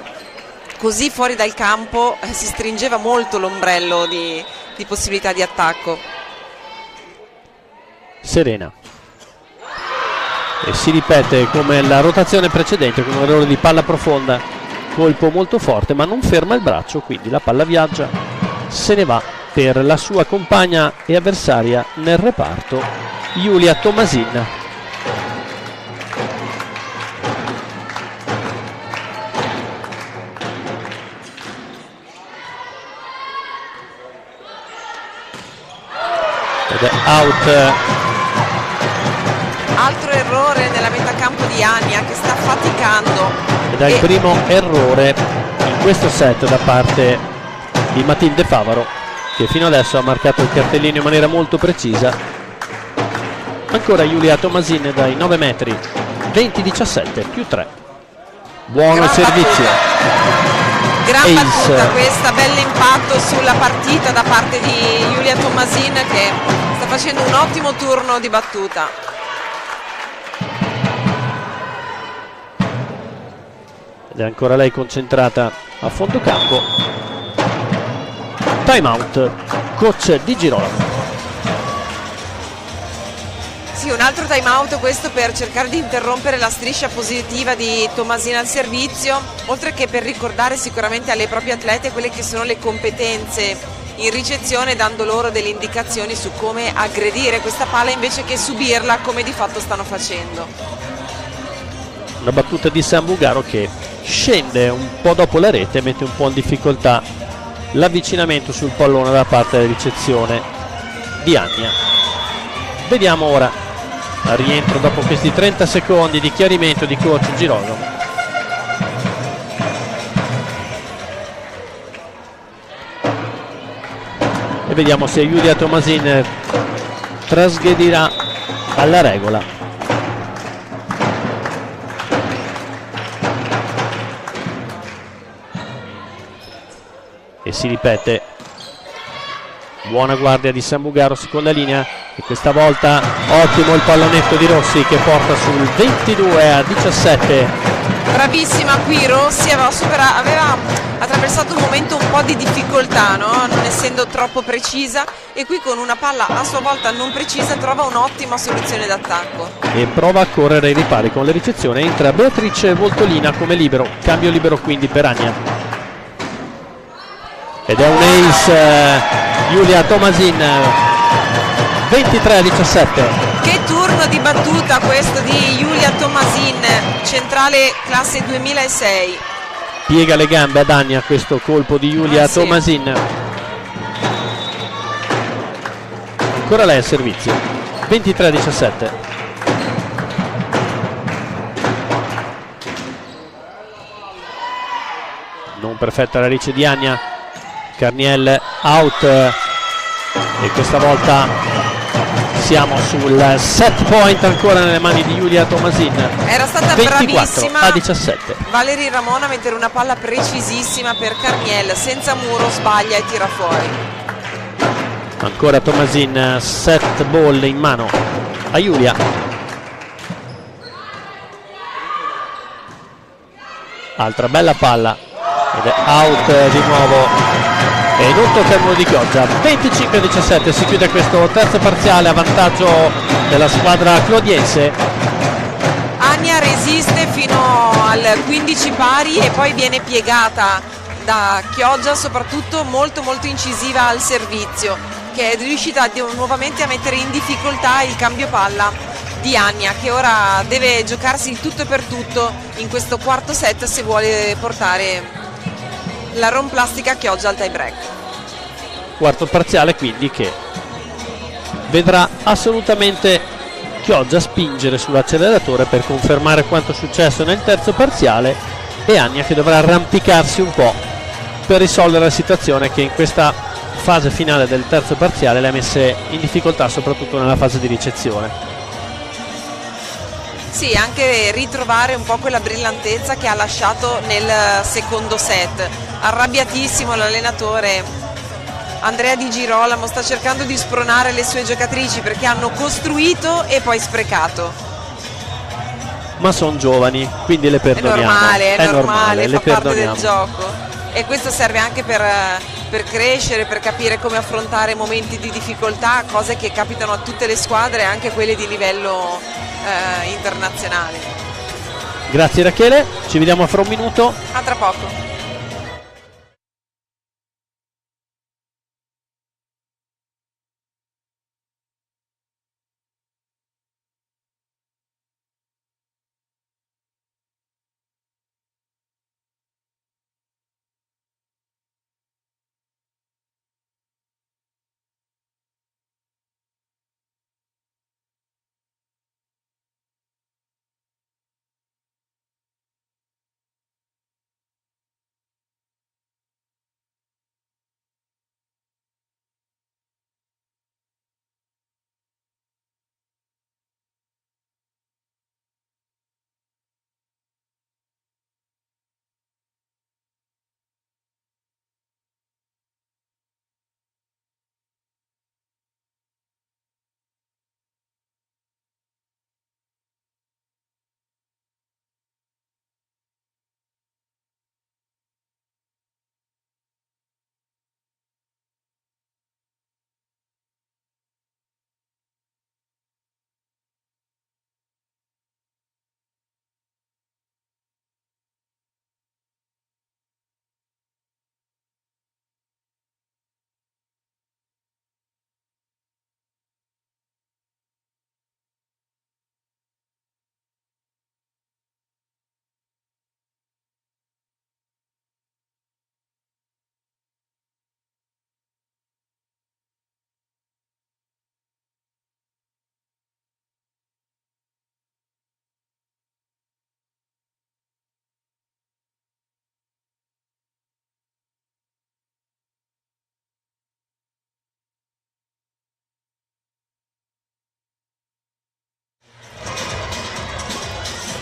così fuori dal campo si stringeva molto l'ombrello di possibilità di attacco. Serena, e si ripete come la rotazione precedente, con un errore di palla profonda, colpo molto forte ma non ferma il braccio, quindi la palla viaggia, se ne va per la sua compagna e avversaria nel reparto, Giulia Tomasin. Ed è out. Altro errore nella metà campo di Ania, che sta faticando. Ed è il primo errore in questo set da parte di Matilde Favaro, che fino adesso ha marcato il cartellino in maniera molto precisa. Ancora Giulia Tomasin dai 9 metri, 20-17 +3. Buono Gran servizio. Gran Ace. battuta questa, bell'impatto sulla partita da parte di Giulia Tomasin, che sta facendo un ottimo turno di battuta. Ed è ancora lei concentrata a fondo campo. Time out, coach Di Girolamo. Sì, un altro time out questo per cercare di interrompere la striscia positiva di Tomasin al servizio, oltre che per ricordare sicuramente alle proprie atlete quelle che sono le competenze in ricezione, dando loro delle indicazioni su come aggredire questa palla invece che subirla come di fatto stanno facendo. Una battuta di Sambugaro che scende un po' dopo la rete, mette un po' in difficoltà l'avvicinamento sul pallone da parte della ricezione di Ania. Vediamo ora al rientro dopo questi 30 secondi di chiarimento di coach Girolamo. E vediamo se Giulia Tomasin trasgredirà alla regola. E si ripete, buona guardia di Sambugaro, seconda linea, e questa volta ottimo il pallonetto di Rossi che porta sul 22-17. Bravissima qui Rossi, aveva attraversato un momento un po' di difficoltà, no? Non essendo troppo precisa, e qui con una palla a sua volta non precisa trova un'ottima soluzione d'attacco. E prova a correre ai ripari con la ricezione, entra Beatrice Voltolina come libero, cambio libero quindi per Ania. Ed è un ace Giulia Tomasin, 23-17. Che turno di battuta questo di Giulia Tomasin, centrale classe 2006. Piega le gambe ad Ania questo colpo di Giulia Sì. Tomasin. Ancora lei al servizio, 23-17. Non perfetta la riccia di Ania. Carniel out, e questa volta siamo sul set point ancora nelle mani di Giulia Tomasin. Era stata bravissima 24-17. Valerie Ramon a mettere una palla precisissima per Carniel, senza muro sbaglia e tira fuori. Ancora Tomasin, set ball in mano a Giulia. Altra bella palla ed è out di nuovo. E non tocca il muro di Chioggia. 25-17 si chiude questo terzo parziale a vantaggio della squadra clodiense. Ania resiste fino al 15 pari e poi viene piegata da Chioggia, soprattutto molto incisiva al servizio, che è riuscita nuovamente a mettere in difficoltà il cambio palla di Ania, che ora deve giocarsi il tutto e per tutto in questo quarto set se vuole portare la Romplastica Chioggia al tie break. Quarto parziale quindi che vedrà assolutamente Chioggia spingere sull'acceleratore per confermare quanto successo nel terzo parziale, e Ania che dovrà arrampicarsi un po' per risolvere la situazione che in questa fase finale del terzo parziale le ha messe in difficoltà, soprattutto nella fase di ricezione. Sì, anche ritrovare un po' quella brillantezza che ha lasciato nel secondo set. Arrabbiatissimo l'allenatore Andrea Di Girolamo, sta cercando di spronare le sue giocatrici perché hanno costruito e poi sprecato. Ma sono giovani, quindi le perdoniamo. È normale, le fa parte perdoniamo. del gioco. E questo serve anche per crescere, per capire come affrontare momenti di difficoltà, cose che capitano a tutte le squadre, anche quelle di livello internazionale. Grazie Rachele, ci vediamo fra un minuto. A tra poco.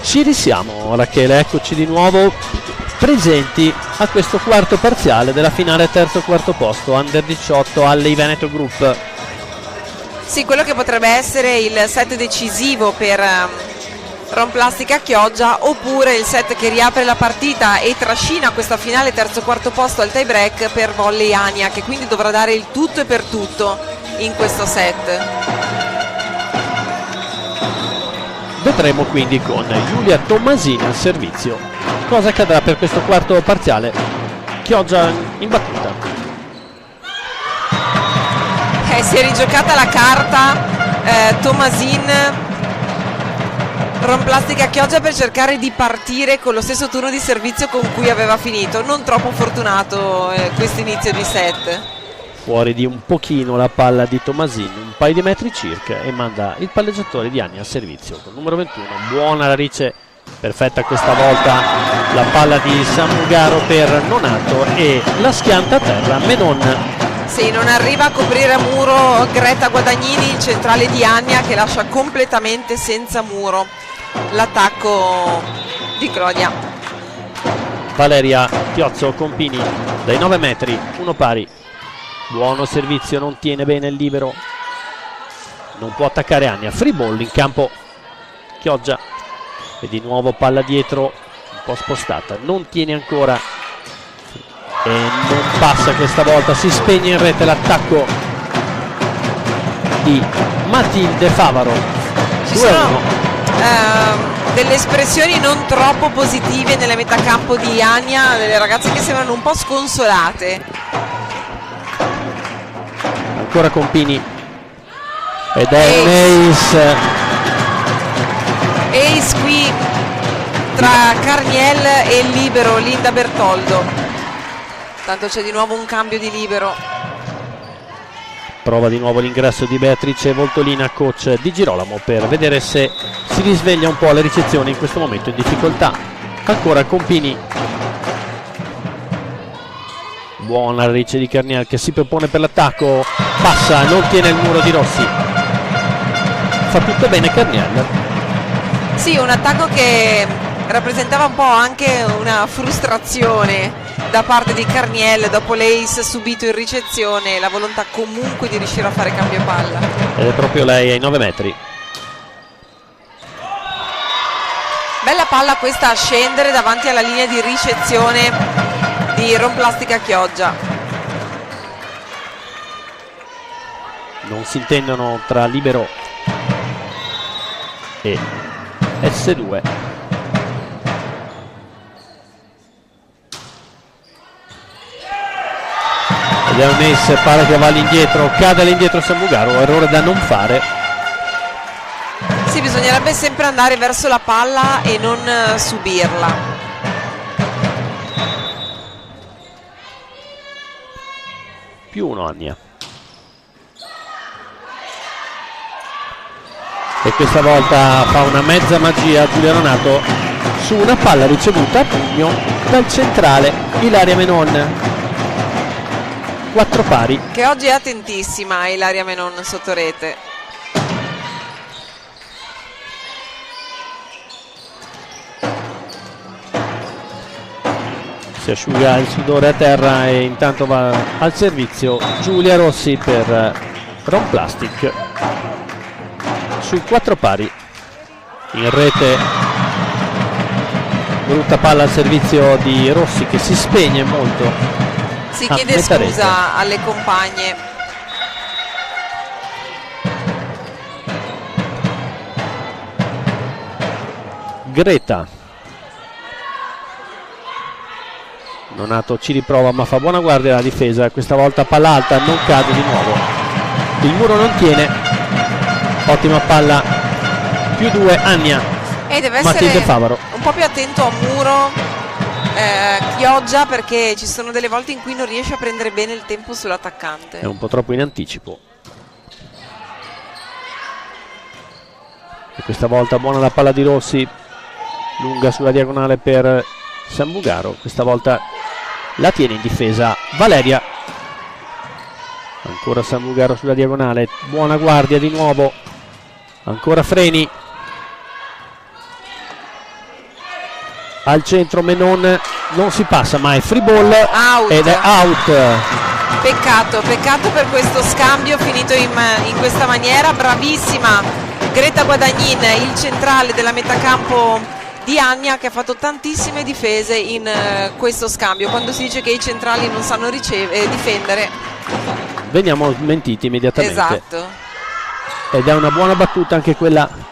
Ci risiamo Rachele, eccoci di nuovo presenti a questo quarto parziale della finale terzo e quarto posto Under 18 alle Veneto Group. Sì, quello che potrebbe essere il set decisivo per Romplastica Chioggia, oppure il set che riapre la partita e trascina questa finale terzo e quarto posto al tie break per Volley Ania, che quindi dovrà dare il tutto e per tutto in questo set. Vedremo quindi con Giulia Tommasini al servizio cosa accadrà per questo quarto parziale. Chioggia in battuta. Si è rigiocata la carta Tommasin Romplastica Chioggia per cercare di partire con lo stesso turno di servizio con cui aveva finito. Non troppo fortunato questo inizio di set. Fuori di un pochino la palla di Tommasini, un paio di metri circa, e manda il palleggiatore di Ania al servizio con numero 21. Buona la rice, perfetta questa volta la palla di Samugaro per Nonato e la schianta a terra Menon. Sì, non arriva a coprire a muro Greta Guadagnini, il centrale di Ania, che lascia completamente senza muro l'attacco di Clodia. Valeria Chiozzo Compini dai 9 metri, uno pari. Buono servizio, non tiene bene il libero, non può attaccare Ania. Free ball in campo Chioggia, e di nuovo palla dietro un po' spostata, non tiene ancora e non passa questa volta. Si spegne in rete l'attacco di Matilde Favaro. 2-1. delle espressioni non troppo positive nella metacampo di Ania, delle ragazze che sembrano un po' sconsolate. Ancora Compini ed è un ace qui tra Carniel e il libero Linda Bertoldo. Tanto c'è di nuovo un cambio di libero. Prova di nuovo l'ingresso di Beatrice Voltolina, coach di Girolamo, per vedere se si risveglia un po' la ricezione in questo momento in difficoltà. Ancora Compini. Buona la riccia di Carniel che si propone per l'attacco, passa, non tiene il muro di Rossi. Fa tutto bene Carniel. Sì, un attacco che rappresentava un po' anche una frustrazione da parte di Carniel dopo l'ace subito in ricezione e la volontà comunque di riuscire a fare cambio palla. Ed è proprio lei ai 9 metri. Bella palla questa a scendere davanti alla linea di ricezione di Romplastica Chioggia. Non si intendono tra libero e S2. Ed è un ace, palla che va all'indietro, cade all'indietro Samugaro, errore da non fare. Sì, bisognerebbe sempre andare verso la palla e non subirla. +1 Ania. E questa volta fa una mezza magia Giulia Ronato su una palla ricevuta a pugno dal centrale Ilaria Menon. 4 pari. Che oggi è attentissima Ilaria Menon sotto rete. Si asciuga il sudore a terra e intanto va al servizio Giulia Rossi per Romplastic su 4 pari. In rete brutta palla al servizio di Rossi che si spegne molto. Si chiede scusa alle compagne. Greta. Nonato ci riprova ma fa buona guardia alla difesa. Questa volta palla alta, non cade di nuovo. Il muro non tiene. Ottima palla. +2 Ania. E deve Matilde essere Favaro. un po' più attento a muro Chioggia, perché ci sono delle volte in cui non riesce a prendere bene il tempo sull'attaccante. È un po' troppo in anticipo. E questa volta buona la palla di Rossi, lunga sulla diagonale per Samugaro. Questa volta la tiene in difesa Valeria. Ancora Samugaro sulla diagonale, buona guardia di nuovo. Ancora Freni. Al centro Menon, non si passa mai, free ball Out. ed è out. Peccato per questo scambio finito in questa maniera. Bravissima Greta Guadagnin, il centrale della metacampo di Ania, che ha fatto tantissime difese in questo scambio. Quando si dice che i centrali non sanno difendere, Veniamo smentiti immediatamente. esatto. Ed è una buona battuta anche quella.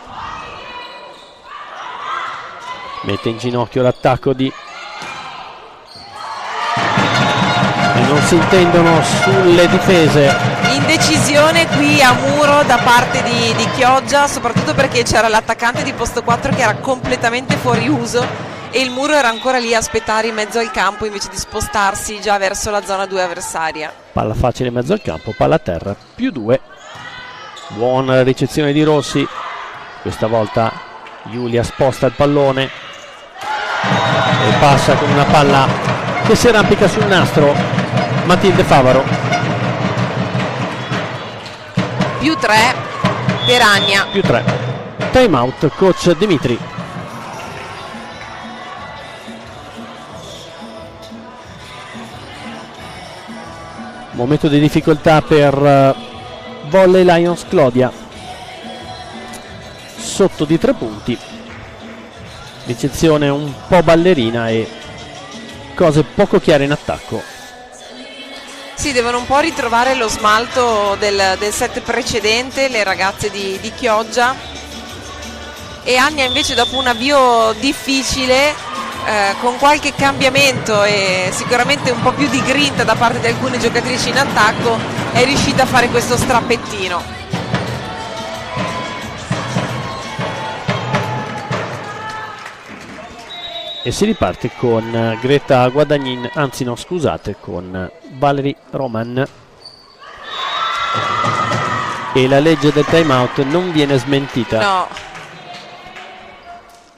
Mette in ginocchio l'attacco di. E non si intendono sulle difese. Indecisione qui a muro da parte di Chioggia, soprattutto perché c'era l'attaccante di posto 4 che era completamente fuori uso e il muro era ancora lì a aspettare in mezzo al campo invece di spostarsi già verso la zona 2 avversaria. Palla facile in mezzo al campo, palla a terra, +2. Buona ricezione di Rossi. Questa volta Giulia sposta il pallone e passa con una palla che si arrampica sul nastro Matilde Favaro. +3 per Ania. +3. Time out, coach Dimitri. Momento di difficoltà per Volley Lions Clodia, sotto di 3 punti. Ricezione un po' ballerina e cose poco chiare in attacco. Sì, devono un po' ritrovare lo smalto del set precedente le ragazze di Chioggia, e Ania invece dopo un avvio difficile, con qualche cambiamento e sicuramente un po' più di grinta da parte di alcune giocatrici in attacco, è riuscita a fare questo strappettino. E si riparte con Greta Guadagnin, anzi no scusate, con Valerie Roman, e la legge del time out non viene smentita. No.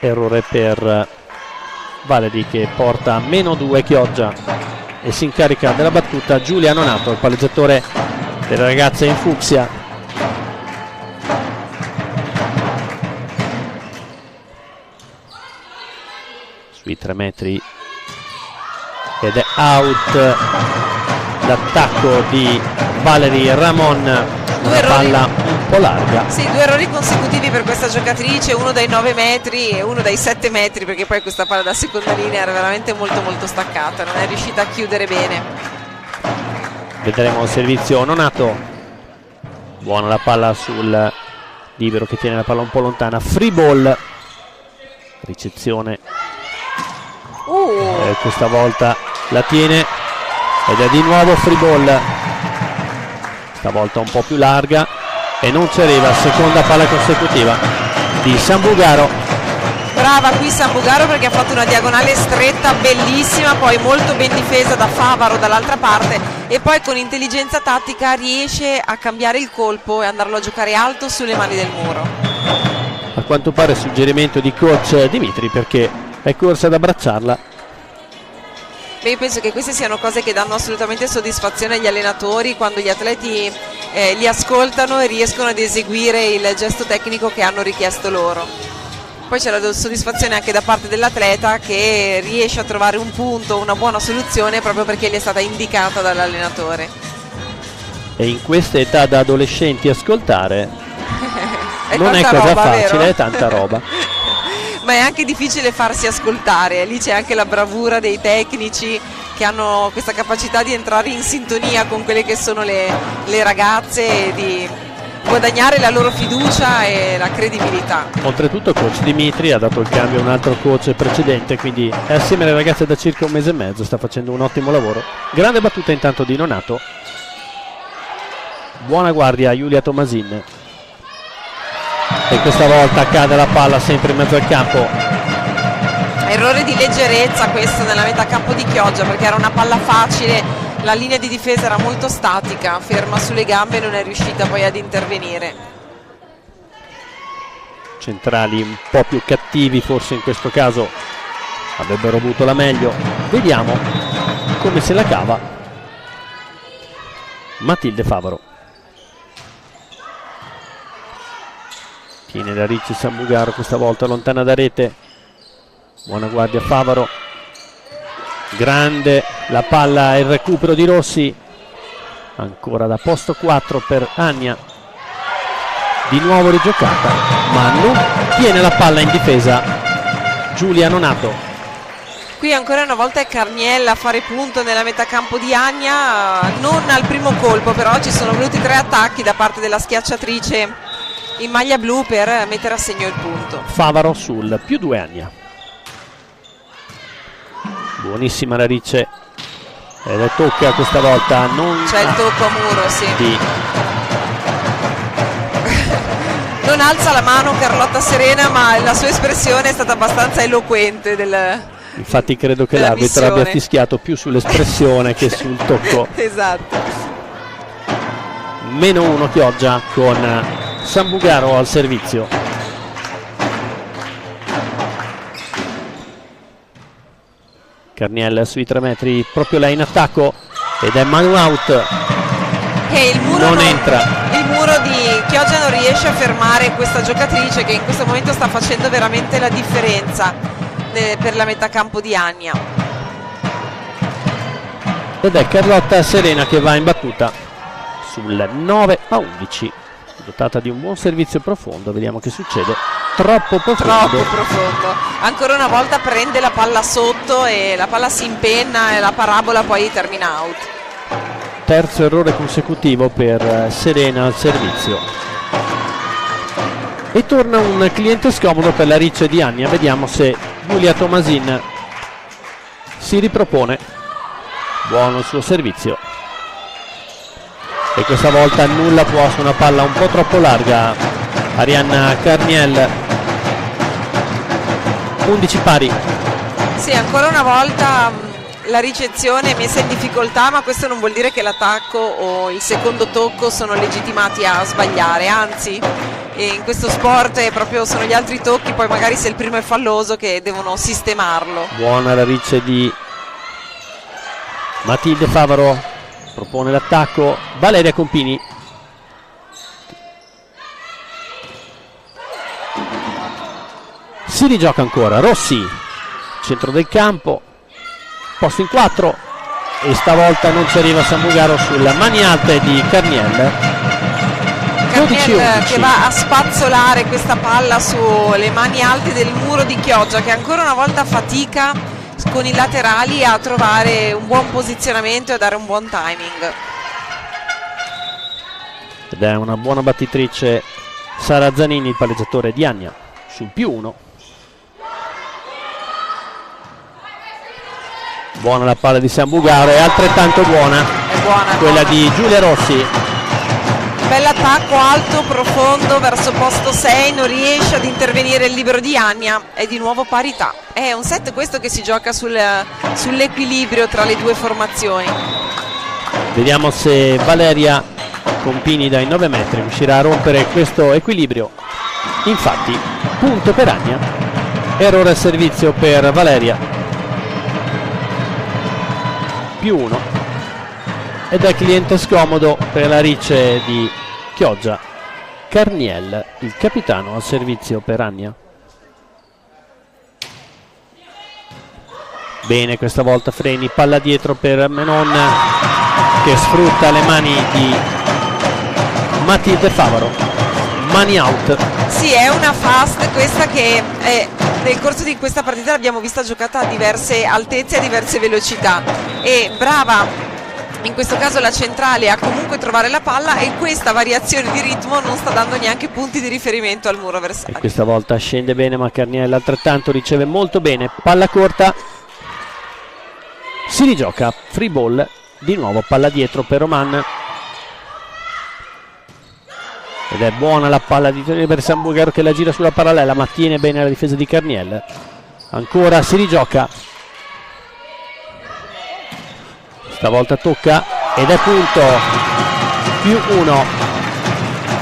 Errore per Valerie, che porta a -2 Chioggia, e si incarica della battuta Giulia Nonato, il palleggiatore delle ragazze in fucsia. Sui 3 metri ed è out l'attacco di Valerie Ramon, una palla un po' larga. Sì, 2 errori consecutivi per questa giocatrice, uno dai 9 metri e uno dai 7 metri, perché poi questa palla da seconda linea era veramente molto molto staccata, non è riuscita a chiudere bene. Vedremo il servizio Nonato, buona la palla sul libero che tiene la palla un po' lontana, free ball, ricezione. Questa volta la tiene ed è di nuovo free ball, stavolta un po' più larga e non ci arriva, seconda palla consecutiva di Sambugaro. Brava qui Sambugaro, perché ha fatto una diagonale stretta bellissima, poi molto ben difesa da Favaro dall'altra parte, e poi con intelligenza tattica riesce a cambiare il colpo e andarlo a giocare alto sulle mani del muro. A quanto pare suggerimento di coach Dimitri, perché è corsa ad abbracciarla. Beh, io penso che queste siano cose che danno assolutamente soddisfazione agli allenatori, quando gli atleti li ascoltano e riescono ad eseguire il gesto tecnico che hanno richiesto loro. Poi c'è la soddisfazione anche da parte dell'atleta, che riesce a trovare un punto, una buona soluzione, proprio perché gli è stata indicata dall'allenatore. E in questa età da adolescenti ascoltare non è tanta cosa roba, facile, vero? è tanta roba. Ma è anche difficile farsi ascoltare, lì c'è anche la bravura dei tecnici che hanno questa capacità di entrare in sintonia con quelle che sono le ragazze e di guadagnare la loro fiducia e la credibilità. Oltretutto coach Dimitri ha dato il cambio a un altro coach precedente, quindi è assieme alle ragazze da circa un mese e mezzo, sta facendo un ottimo lavoro. Grande battuta intanto di Nonato, buona guardia Giulia Tomasin, e questa volta cade la palla sempre in mezzo al campo. Errore di leggerezza questo nella metà campo di Chioggia, perché era una palla facile, la linea di difesa era molto statica, ferma sulle gambe e non è riuscita poi ad intervenire. Centrali un po' più cattivi forse in questo caso avrebbero avuto la meglio. Vediamo come se la cava Matilde Favaro. Tiene la Ricci Sambugaro, questa volta lontana da rete, buona guardia Favaro, grande la palla e il recupero di Rossi, ancora da posto 4 per Ania, di nuovo rigiocata ma non tiene la palla in difesa Giulia Nonato. Qui ancora una volta è Carniella a fare punto nella metà campo di Ania, non al primo colpo, però ci sono venuti 3 attacchi da parte della schiacciatrice in maglia blu per mettere a segno il punto. Favaro sul +2 Ania. Buonissima la Ricce ed è tocca questa volta, non c'è il tocco a muro, sì. Non alza la mano Carlotta Serena, ma la sua espressione è stata abbastanza eloquente infatti credo che l'arbitro abbia fischiato più sull'espressione che sul tocco. Esatto. -1 Chioggia con Sambugaro al servizio. Carniella sui 3 metri, proprio lei in attacco ed è man out. E il muro non entra. Il muro di Chioggia non riesce a fermare questa giocatrice, che in questo momento sta facendo veramente la differenza per la metà campo di Ania. Ed è Carlotta Serena che va in battuta sul 9-11, dotata di un buon servizio profondo. Vediamo che succede. Troppo profondo. Ancora una volta prende la palla sotto e la palla si impenna e la parabola poi termina out. Terzo errore consecutivo per Serena al servizio. E torna un cliente scomodo per la riccia di Ania. Vediamo se Giulia Tomasin si ripropone. Buono il suo servizio. E questa volta nulla può su una palla un po' troppo larga. Arianna Carniel. 11 pari. Sì, ancora una volta la ricezione è messa in difficoltà, ma questo non vuol dire che l'attacco o il secondo tocco sono legittimati a sbagliare, anzi in questo sport sono gli altri tocchi, poi magari se il primo è falloso, che devono sistemarlo. Buona la riccia di Matilde Favaro, propone l'attacco Valeria Compini. Si rigioca ancora Rossi, centro del campo, posto in 4 e stavolta non ci arriva Sambucaro sulle mani alte di Carniel. Carniel che va a spazzolare questa palla sulle mani alte del muro di Chioggia, che ancora una volta fatica con i laterali a trovare un buon posizionamento e a dare un buon timing. Ed è una buona battitrice Sara Zanini, il palleggiatore di Ania, sul +1. Buona la palla di Sambucaro, è altrettanto buona quella di Giulia Rossi. Bell'attacco alto, profondo, verso posto 6, non riesce ad intervenire il libero di Ania, è di nuovo parità. È un set questo che si gioca sull'equilibrio tra le due formazioni. Vediamo se Valeria Compini dai 9 metri riuscirà a rompere questo equilibrio. Infatti, punto per Ania, errore al servizio per Valeria. +1 ed è cliente scomodo per la ricce di Chioggia. Carniel, il capitano, al servizio per Ania. Bene, questa volta freni, palla dietro per Menon che sfrutta le mani di Matilde Favaro. Mani out. Sì, è una fast questa che nel corso di questa partita l'abbiamo vista giocata a diverse altezze e a diverse velocità, e brava in questo caso la centrale a comunque trovare la palla, e questa variazione di ritmo non sta dando neanche punti di riferimento al muro avversario. E questa volta scende bene, ma Carniel altrettanto riceve molto bene. Palla corta, si rigioca, free ball, di nuovo palla dietro per Roman. Ed è buona la palla di per Sambucaro che la gira sulla parallela, ma tiene bene la difesa di Carniel. Ancora si rigioca. Stavolta tocca ed è punto. +1.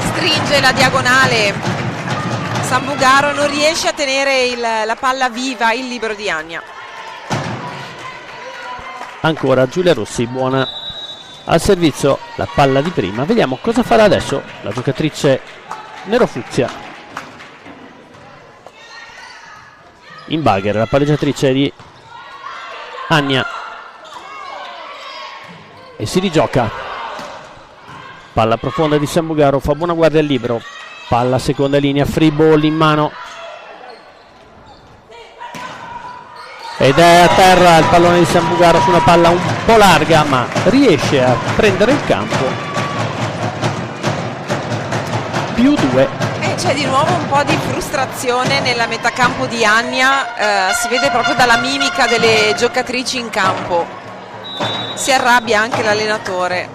Stringe la diagonale. Sambucaro non riesce a tenere la palla viva, il libero di Ania. Ancora Giulia Rossi, buona al servizio la palla di prima. Vediamo cosa farà adesso la giocatrice nerofucsia. In bagger la palleggiatrice di Ania e si rigioca. Palla profonda di Sambucaro, fa buona guardia al libero. Palla seconda linea, free ball in mano. Ed è a terra il pallone di Sambucaro su una palla un po' larga, ma riesce a prendere il campo. +2. C'è di nuovo un po' di frustrazione nella metacampo di Ania, si vede proprio dalla mimica delle giocatrici in campo. Si arrabbia anche l'allenatore.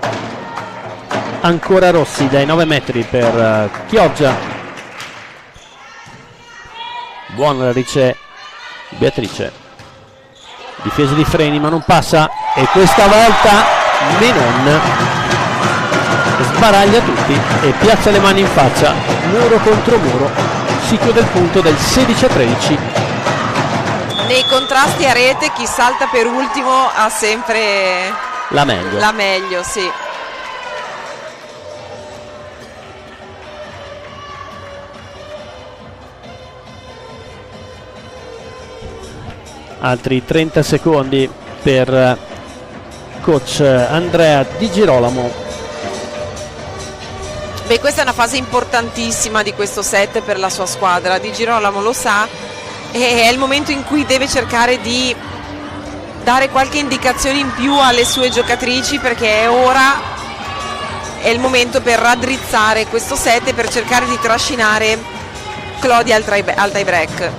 Ancora Rossi dai 9 metri per Chioggia. Buona la riceve Beatrice. Difesa di freni, ma non passa, e questa volta Menon sbaraglia tutti e piazza le mani in faccia, muro contro muro. Si chiude il punto del 16-13. Nei contrasti a rete chi salta per ultimo ha sempre la meglio. La meglio, sì. Altri 30 secondi per coach Andrea Di Girolamo. Beh, questa è una fase importantissima di questo set per la sua squadra. Di Girolamo lo sa, e è il momento in cui deve cercare di dare qualche indicazione in più alle sue giocatrici, perché ora è il momento per raddrizzare questo set e per cercare di trascinare Clodia al tie break.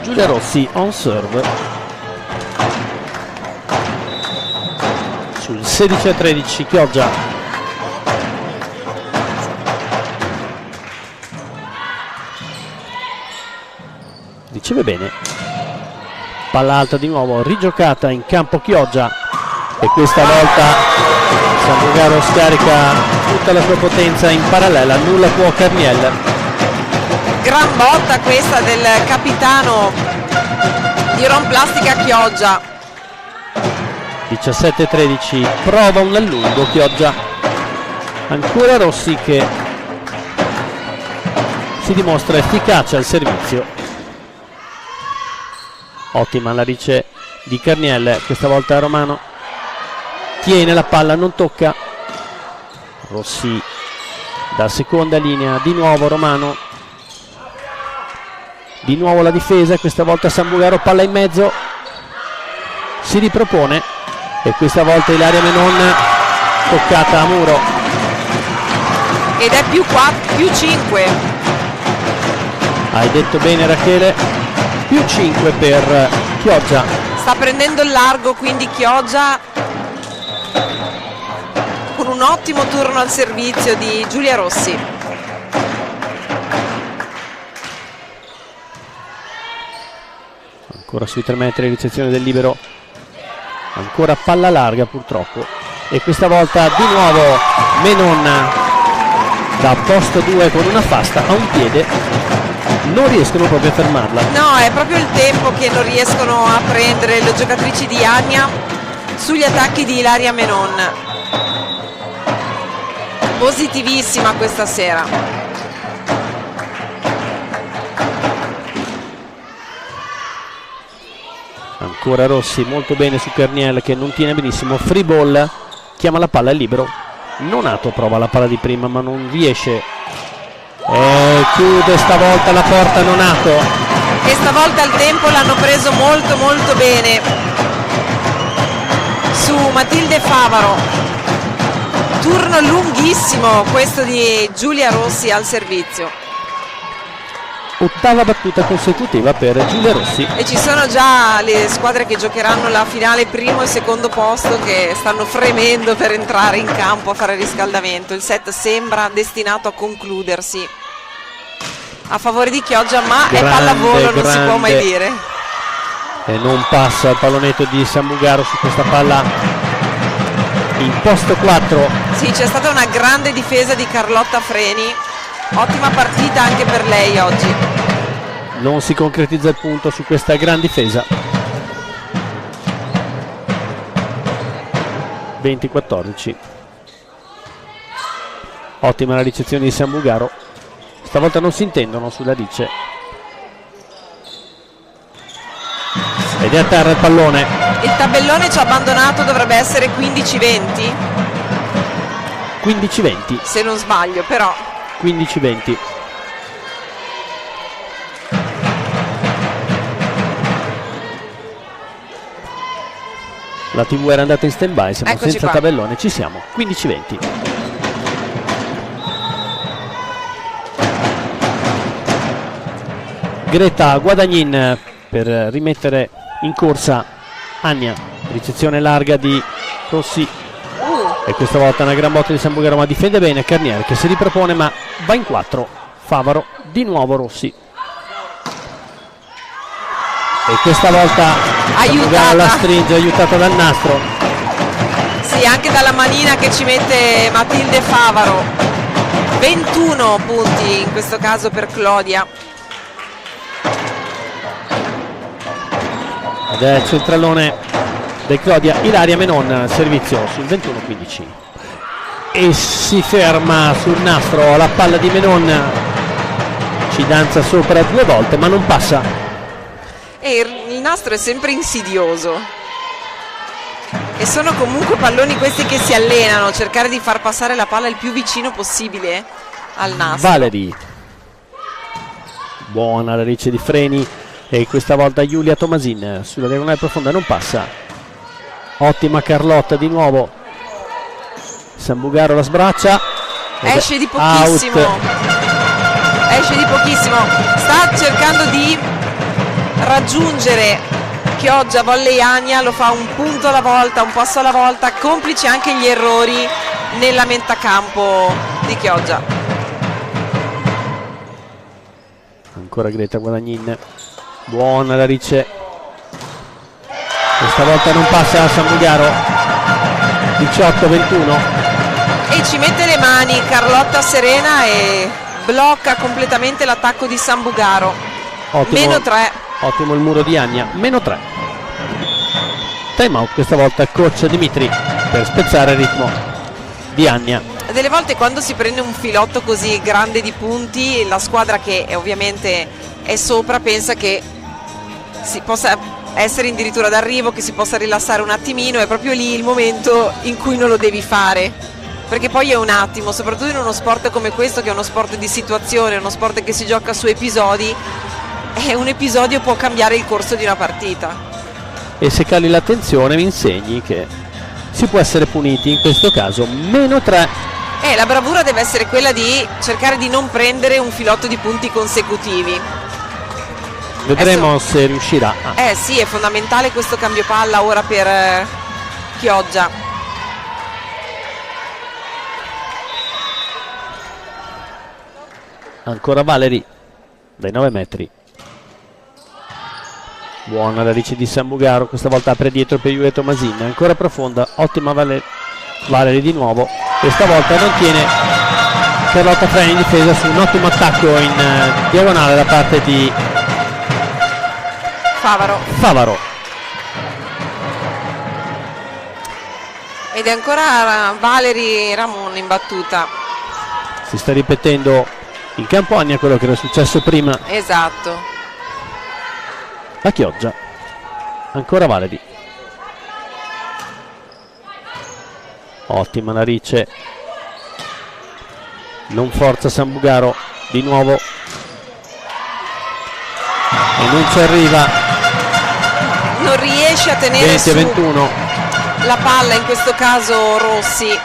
Giulia Rossi on serve sul 16-13. Chioggia riceve bene, palla alta di nuovo, rigiocata in campo Chioggia, e questa volta Sambucaro scarica tutta la sua potenza in parallela, nulla può Carniel. Gran botta questa del capitano di Ron Plastica Chioggia. 17-13, prova un allungo Chioggia, ancora Rossi che si dimostra efficace al servizio. Ottima la rice di Carniel, questa volta Romano tiene la palla, non tocca. Rossi da seconda linea, di nuovo Romano, di nuovo la difesa, questa volta Sambucaro, palla in mezzo, si ripropone e questa volta Ilaria Menon toccata a muro. Ed è più 5. Hai detto bene Rachele, più 5 per Chioggia. Sta prendendo il largo quindi Chioggia, con un ottimo turno al servizio di Giulia Rossi. Ancora sui 3 metri ricezione del libero, ancora palla larga purtroppo, e questa volta di nuovo Menon da posto 2 con una fasta a un piede, non riescono proprio a fermarla. No, è proprio il tempo che non riescono a prendere le giocatrici di Ania sugli attacchi di Ilaria Menon. Positivissima questa sera. Ancora Rossi molto bene su Carniel che non tiene benissimo, free ball, chiama la palla al libero. Nonato prova la palla di prima ma non riesce, e chiude stavolta la porta Nonato. E stavolta il tempo l'hanno preso molto molto bene su Matilde Favaro. Turno lunghissimo questo di Giulia Rossi al servizio. Ottava battuta consecutiva per Giulia Rossi. E ci sono già le squadre che giocheranno la finale primo e secondo posto che stanno fremendo per entrare in campo a fare riscaldamento. Il set sembra destinato a concludersi a favore di Chioggia, ma grande, è pallavolo, non si può mai dire. E non passa il pallonetto di Sambucaro su questa palla in posto 4. Sì, c'è stata una grande difesa di Carlotta Freni, ottima partita anche per lei oggi. Non si concretizza il punto su questa gran difesa. 20-14. Ottima la ricezione di Sambucaro, stavolta non si intendono sulla rice ed è a terra il pallone. Il tabellone ci ha abbandonato, dovrebbe essere 15-20 15-20, se non sbaglio, però 15-20. La TV era andata in stand by, siamo Eccoci senza qua. tabellone, ci siamo. 15-20. Greta Guadagnin per rimettere in corsa Ania, ricezione larga di Rossi e questa volta una gran botta di Sambucaro, ma difende bene Carniel che si ripropone ma va in 4. Favaro, di nuovo Rossi e questa volta Sambucaro la stringe, aiutata dal nastro. sì, anche dalla manina che ci mette Matilde Favaro. 21 punti in questo caso per Clodia. Ed è il centralone del Clodia, Ilaria Menon, servizio sul 21-15 e si ferma sul nastro, la palla di Menon ci danza sopra 2 volte ma non passa. E il nastro è sempre insidioso e sono comunque palloni questi che si allenano, cercare di far passare la palla il più vicino possibile al nastro. Valerie, buona la rice di Freni e questa volta Giulia Tomasin sulla diagonale profonda non passa. Ottima Carlotta di nuovo, Sambucaro la sbraccia, esce di pochissimo. Out esce di pochissimo, sta cercando di raggiungere Chioggia. Volley Ania, lo fa un punto alla volta, un passo alla volta, complici anche gli errori nella metacampo di Chioggia. Ancora Greta Guadagnin, buona la Ricce, questa volta non passa a Sambugharo, 18-21. E ci mette le mani Carlotta Serena e blocca completamente l'attacco di Sambugharo. Meno 3. Ottimo il muro di Ania, meno 3. Time out questa volta coach Dimitri per spezzare il ritmo di Ania. Delle volte quando si prende un filotto così grande di punti, la squadra che ovviamente è sopra pensa che si possa essere addirittura d'arrivo, che si possa rilassare un attimino. È proprio lì il momento in cui non lo devi fare, perché poi è un attimo, soprattutto in uno sport come questo, che è uno sport di situazione, uno sport che si gioca su episodi, e un episodio può cambiare il corso di una partita. E se cali l'attenzione mi insegni che si può essere puniti, in questo caso meno 3. La bravura deve essere quella di cercare di non prendere un filotto di punti consecutivi. Vedremo se riuscirà. Sì, è fondamentale questo cambio palla ora per Chioggia. Ancora Valeri dai 9 metri. Buona la Ricci di Sambugharo, questa volta apre dietro per Giulia Tomasin, ancora profonda, ottima Valeri di nuovo, questa volta non tiene Carlotta Freni in difesa su un ottimo attacco in diagonale da parte di Favaro. Ed è ancora Valeri Ramon in battuta. Si sta ripetendo in campo Ania quello che era successo prima. Esatto. La Chioggia, ancora Valeri, ottima la Ricce, non forza Sambugharo di nuovo e non ci arriva, non riesce a tenere 20-21 la palla, in questo caso Rossi.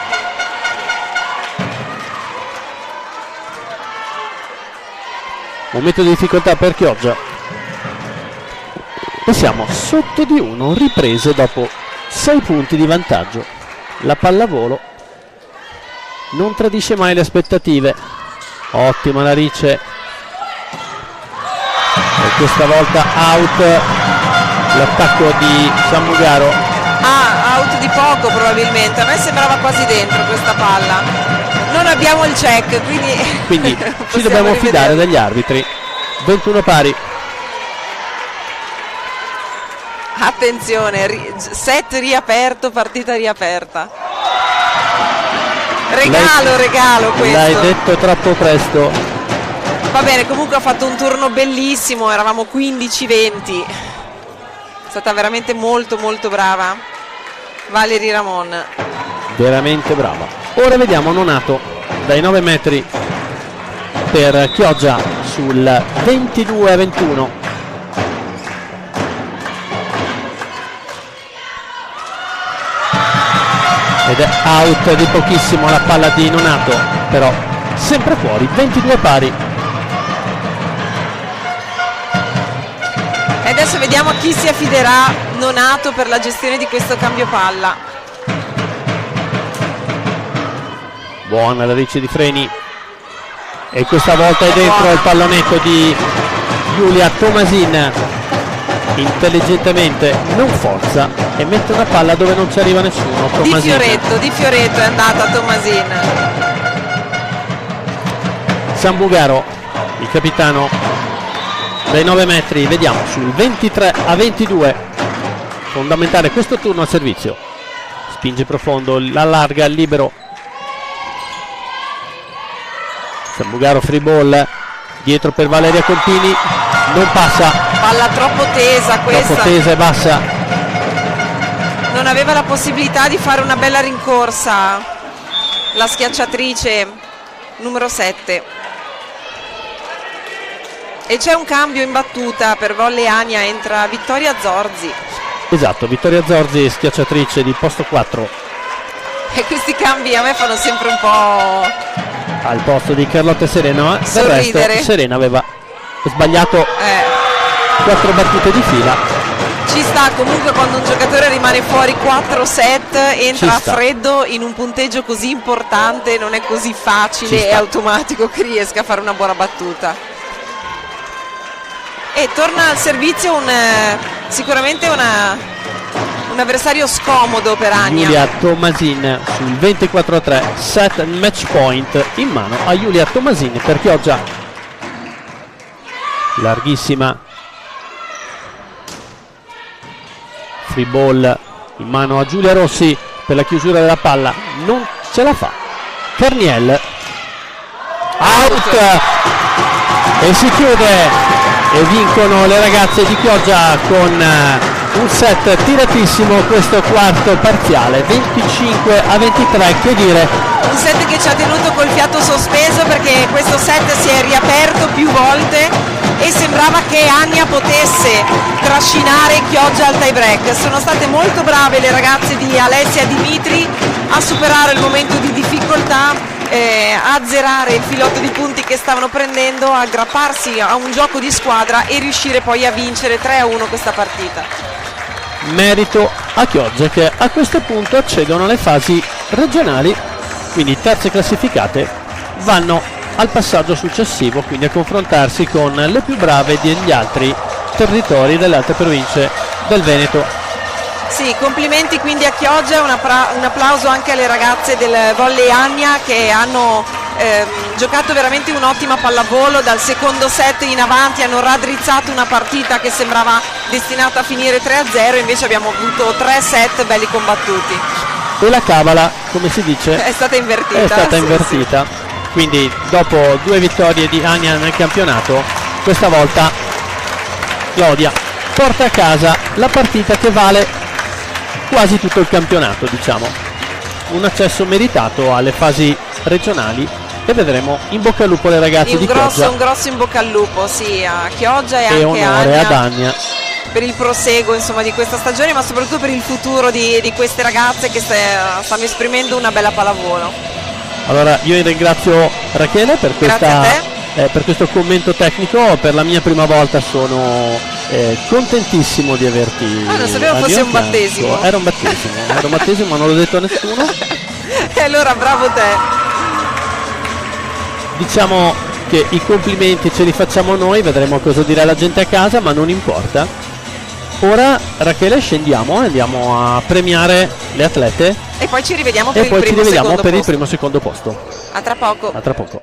Momento di difficoltà per Chioggia. E siamo sotto di 1, riprese dopo 6 punti di vantaggio. La pallavolo non tradisce mai le aspettative. Ottima la Ricce. E questa volta out l'attacco di Sambugharo. Out di poco probabilmente. A me sembrava quasi dentro questa palla. Non abbiamo il check, quindi ci dobbiamo fidare degli arbitri. 21 pari. Attenzione, set riaperto, partita riaperta. Regalo questo. L'hai detto troppo presto. Va bene, comunque ha fatto un turno bellissimo, eravamo 15-20. È stata veramente molto brava Valeri Ramon. Veramente brava. Ora vediamo Nonato dai 9 metri per Chioggia sul 22-21. Ed è out di pochissimo la palla di Nonato, però sempre fuori, 22 pari. E adesso vediamo a chi si affiderà Nonato per la gestione di questo cambio palla. Buona la Ricci di Freni. E questa volta è dentro il pallonetto di Giulia Tomasin. Intelligentemente non forza e mette una palla dove non ci arriva nessuno. Di Fioretto è andata Tomasin. Sambugharo, il capitano, dai 9 metri, vediamo sul 23-22. Fondamentale questo turno al servizio. Spinge profondo, allarga, libero. Sambugharo free ball, dietro per Valeria Compini, non passa. Palla troppo tesa questa. Troppo tesa e bassa. Non aveva la possibilità di fare una bella rincorsa la schiacciatrice numero 7. E c'è un cambio in battuta per Volley Ania, entra Vittoria Zorzi. Esatto, Vittoria Zorzi, schiacciatrice di posto 4. E questi cambi a me fanno sempre un po' al posto di Carlotta e Serena, ma del Sorridere. resto Serena aveva sbagliato 4 battute di fila. Ci sta comunque quando un giocatore rimane fuori 4 set, entra a Ci sta. freddo in un punteggio così importante, non è così Ci facile sta. e automatico che riesca a fare una buona battuta. E torna al servizio sicuramente un avversario scomodo per Ania. Giulia Tomasin sul 24-3, set match point in mano a Giulia Tomasin per Chioggia. Larghissima. Free ball in mano a Giulia Rossi per la chiusura della palla, non ce la fa. Carniel out e si chiude e vincono le ragazze di Chioggia con un set tiratissimo questo quarto parziale, 25-23. Che dire, Un set che ci ha tenuto col fiato sospeso perché questo set si è riaperto più volte e sembrava che Ania potesse trascinare Chioggia al tie break. Sono state molto brave le ragazze di Alessia e Dimitri a superare il momento di difficoltà, a azzerare il filotto di punti che stavano prendendo, a aggrapparsi a un gioco di squadra e riuscire poi a vincere 3-1 questa partita. merito a Chioggia che a questo punto accedono alle fasi regionali, quindi terze classificate vanno al passaggio successivo, quindi a confrontarsi con le più brave degli altri territori, delle altre province del Veneto. Sì, complimenti quindi a Chioggia, un applauso anche alle ragazze del Volley Ania che hanno giocato veramente un'ottima pallavolo. Dal secondo set in avanti hanno raddrizzato una partita che sembrava destinata a finire 3-0, invece abbiamo avuto 3 set belli combattuti. E la cavala, come si dice, È stata invertita. è stata sì, invertita. Quindi dopo 2 vittorie di Ania nel campionato, questa volta Claudia porta a casa la partita che vale quasi tutto il campionato, diciamo. Un accesso meritato alle fasi regionali e vedremo in bocca al lupo le ragazze sì. di Chioggia Un grosso in bocca al lupo, sì, a Chioggia e e anche a onore ad Ania Ania. per il proseguo insomma di questa stagione, ma soprattutto per il futuro di queste ragazze che stanno esprimendo una bella pallavolo. Allora io ringrazio Rachele per Grazie a per questo commento tecnico. Per la mia prima volta sono contentissimo di averti. Non sapevo al fosse mio un fianco. battesimo. Era un battesimo, ma non l'ho detto a nessuno. E allora bravo te. Diciamo che i complimenti ce li facciamo noi, vedremo cosa dirà la gente a casa, ma non importa. Ora Rachele scendiamo e andiamo a premiare le atlete E poi ci rivediamo per e il poi ci primo rivediamo secondo per il posto. primo e secondo posto. A tra poco. A tra poco.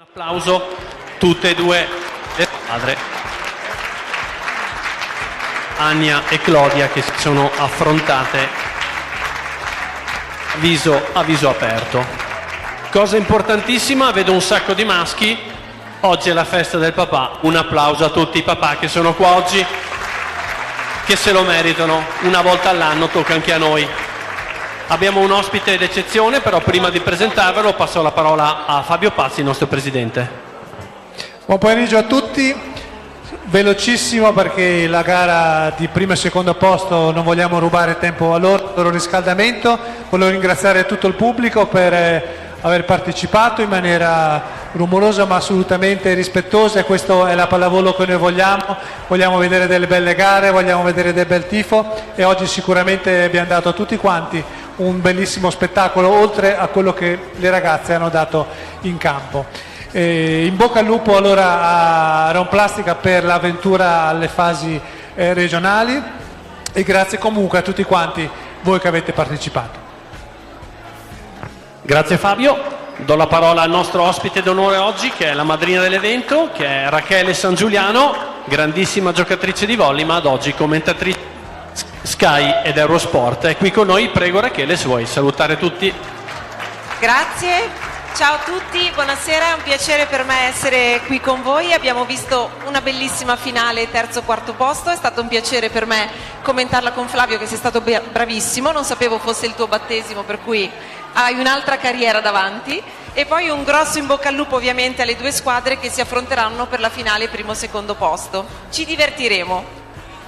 Un applauso tutte e due le squadre, Ania e Clodia, che si sono affrontate a viso aperto. Cosa importantissima, vedo un sacco di maschi, oggi è la festa del papà, un applauso a tutti i papà che sono qua oggi, che se lo meritano, una volta all'anno tocca anche a noi. Abbiamo un ospite d'eccezione, però prima di presentarvelo passo la parola a Fabio Pazzi, il nostro presidente. Buon pomeriggio a tutti, velocissimo perché la gara di primo e secondo posto non vogliamo rubare tempo a loro riscaldamento. Volevo ringraziare tutto il pubblico per aver partecipato in maniera rumorosa ma assolutamente rispettosa, e questo è la pallavolo che noi vogliamo vedere delle belle gare, vogliamo vedere del bel tifo, e oggi sicuramente abbiamo dato a tutti quanti un bellissimo spettacolo oltre a quello che le ragazze hanno dato in campo. In bocca al lupo allora a Romplastica per l'avventura alle fasi regionali, e grazie comunque a tutti quanti voi che avete partecipato. Grazie Fabio, do la parola al nostro ospite d'onore oggi, che è la madrina dell'evento, che è Rachele San Giuliano, grandissima giocatrice di volley, ma ad oggi commentatrice Sky ed Eurosport. È qui con noi, prego Rachele, se vuoi salutare tutti. Grazie, ciao a tutti, buonasera, è un piacere per me essere qui con voi. Abbiamo visto una bellissima finale terzo-quarto posto, è stato un piacere per me commentarla con Flavio, che sei stato bravissimo, non sapevo fosse il tuo battesimo, per cui hai un'altra carriera davanti, e poi un grosso in bocca al lupo ovviamente alle due squadre che si affronteranno per la finale primo-secondo posto. Ci divertiremo.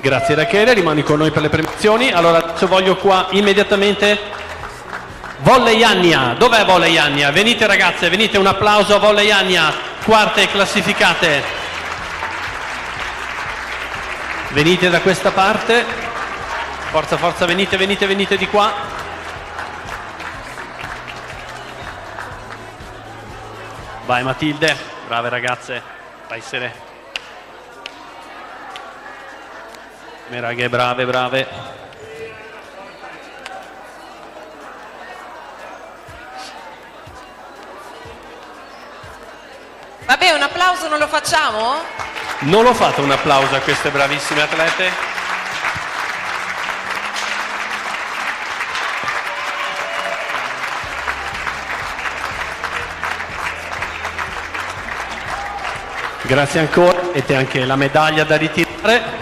Grazie Rachele, rimani con noi per le premiazioni. Allora adesso voglio qua immediatamente Volley Ania. Dov'è Volley Ania? Venite ragazze, venite, un applauso a Volley Ania, quarte classificate. Venite da questa parte, forza forza, venite di qua. Vai Matilde, brave ragazze, vai Sere. Raghe, brave. Vabbè, un applauso non lo facciamo? Non lo fate un applauso a queste bravissime atlete? Grazie ancora, avete anche la medaglia da ritirare.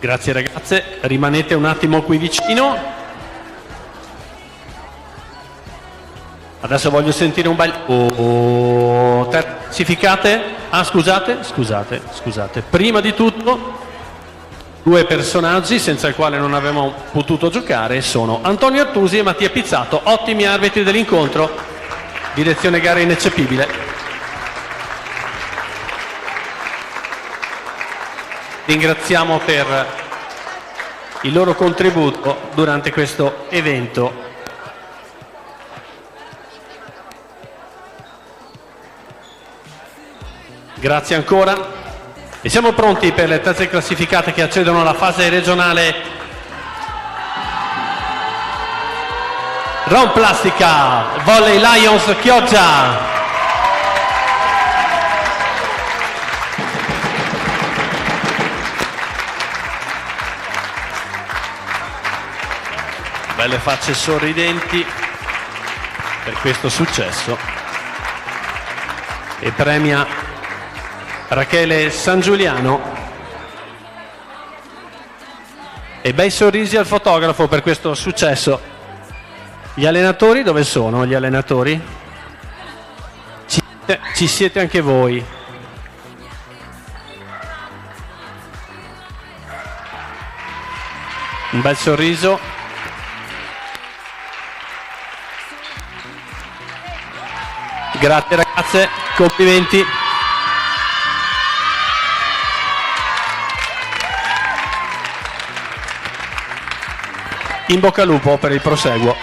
Grazie ragazze, rimanete un attimo qui vicino. Adesso voglio sentire un bel... Classificate? Ah, scusate. Prima di tutto, due personaggi senza i quali non avremmo potuto giocare sono Antonio Artusi e Mattia Pizzato, ottimi arbitri dell'incontro, direzione gara ineccepibile. Ringraziamo per il loro contributo durante questo evento. Grazie ancora. E siamo pronti per le terze classificate che accedono alla fase regionale. Romplastica, Volley Lions Chioggia. Belle facce sorridenti per questo successo, e premia Rachele San Giuliano e bei sorrisi al fotografo per questo successo. Gli allenatori dove sono? Gli allenatori? Ci siete anche voi. Un bel sorriso. Grazie ragazze, complimenti. In bocca al lupo per il proseguo.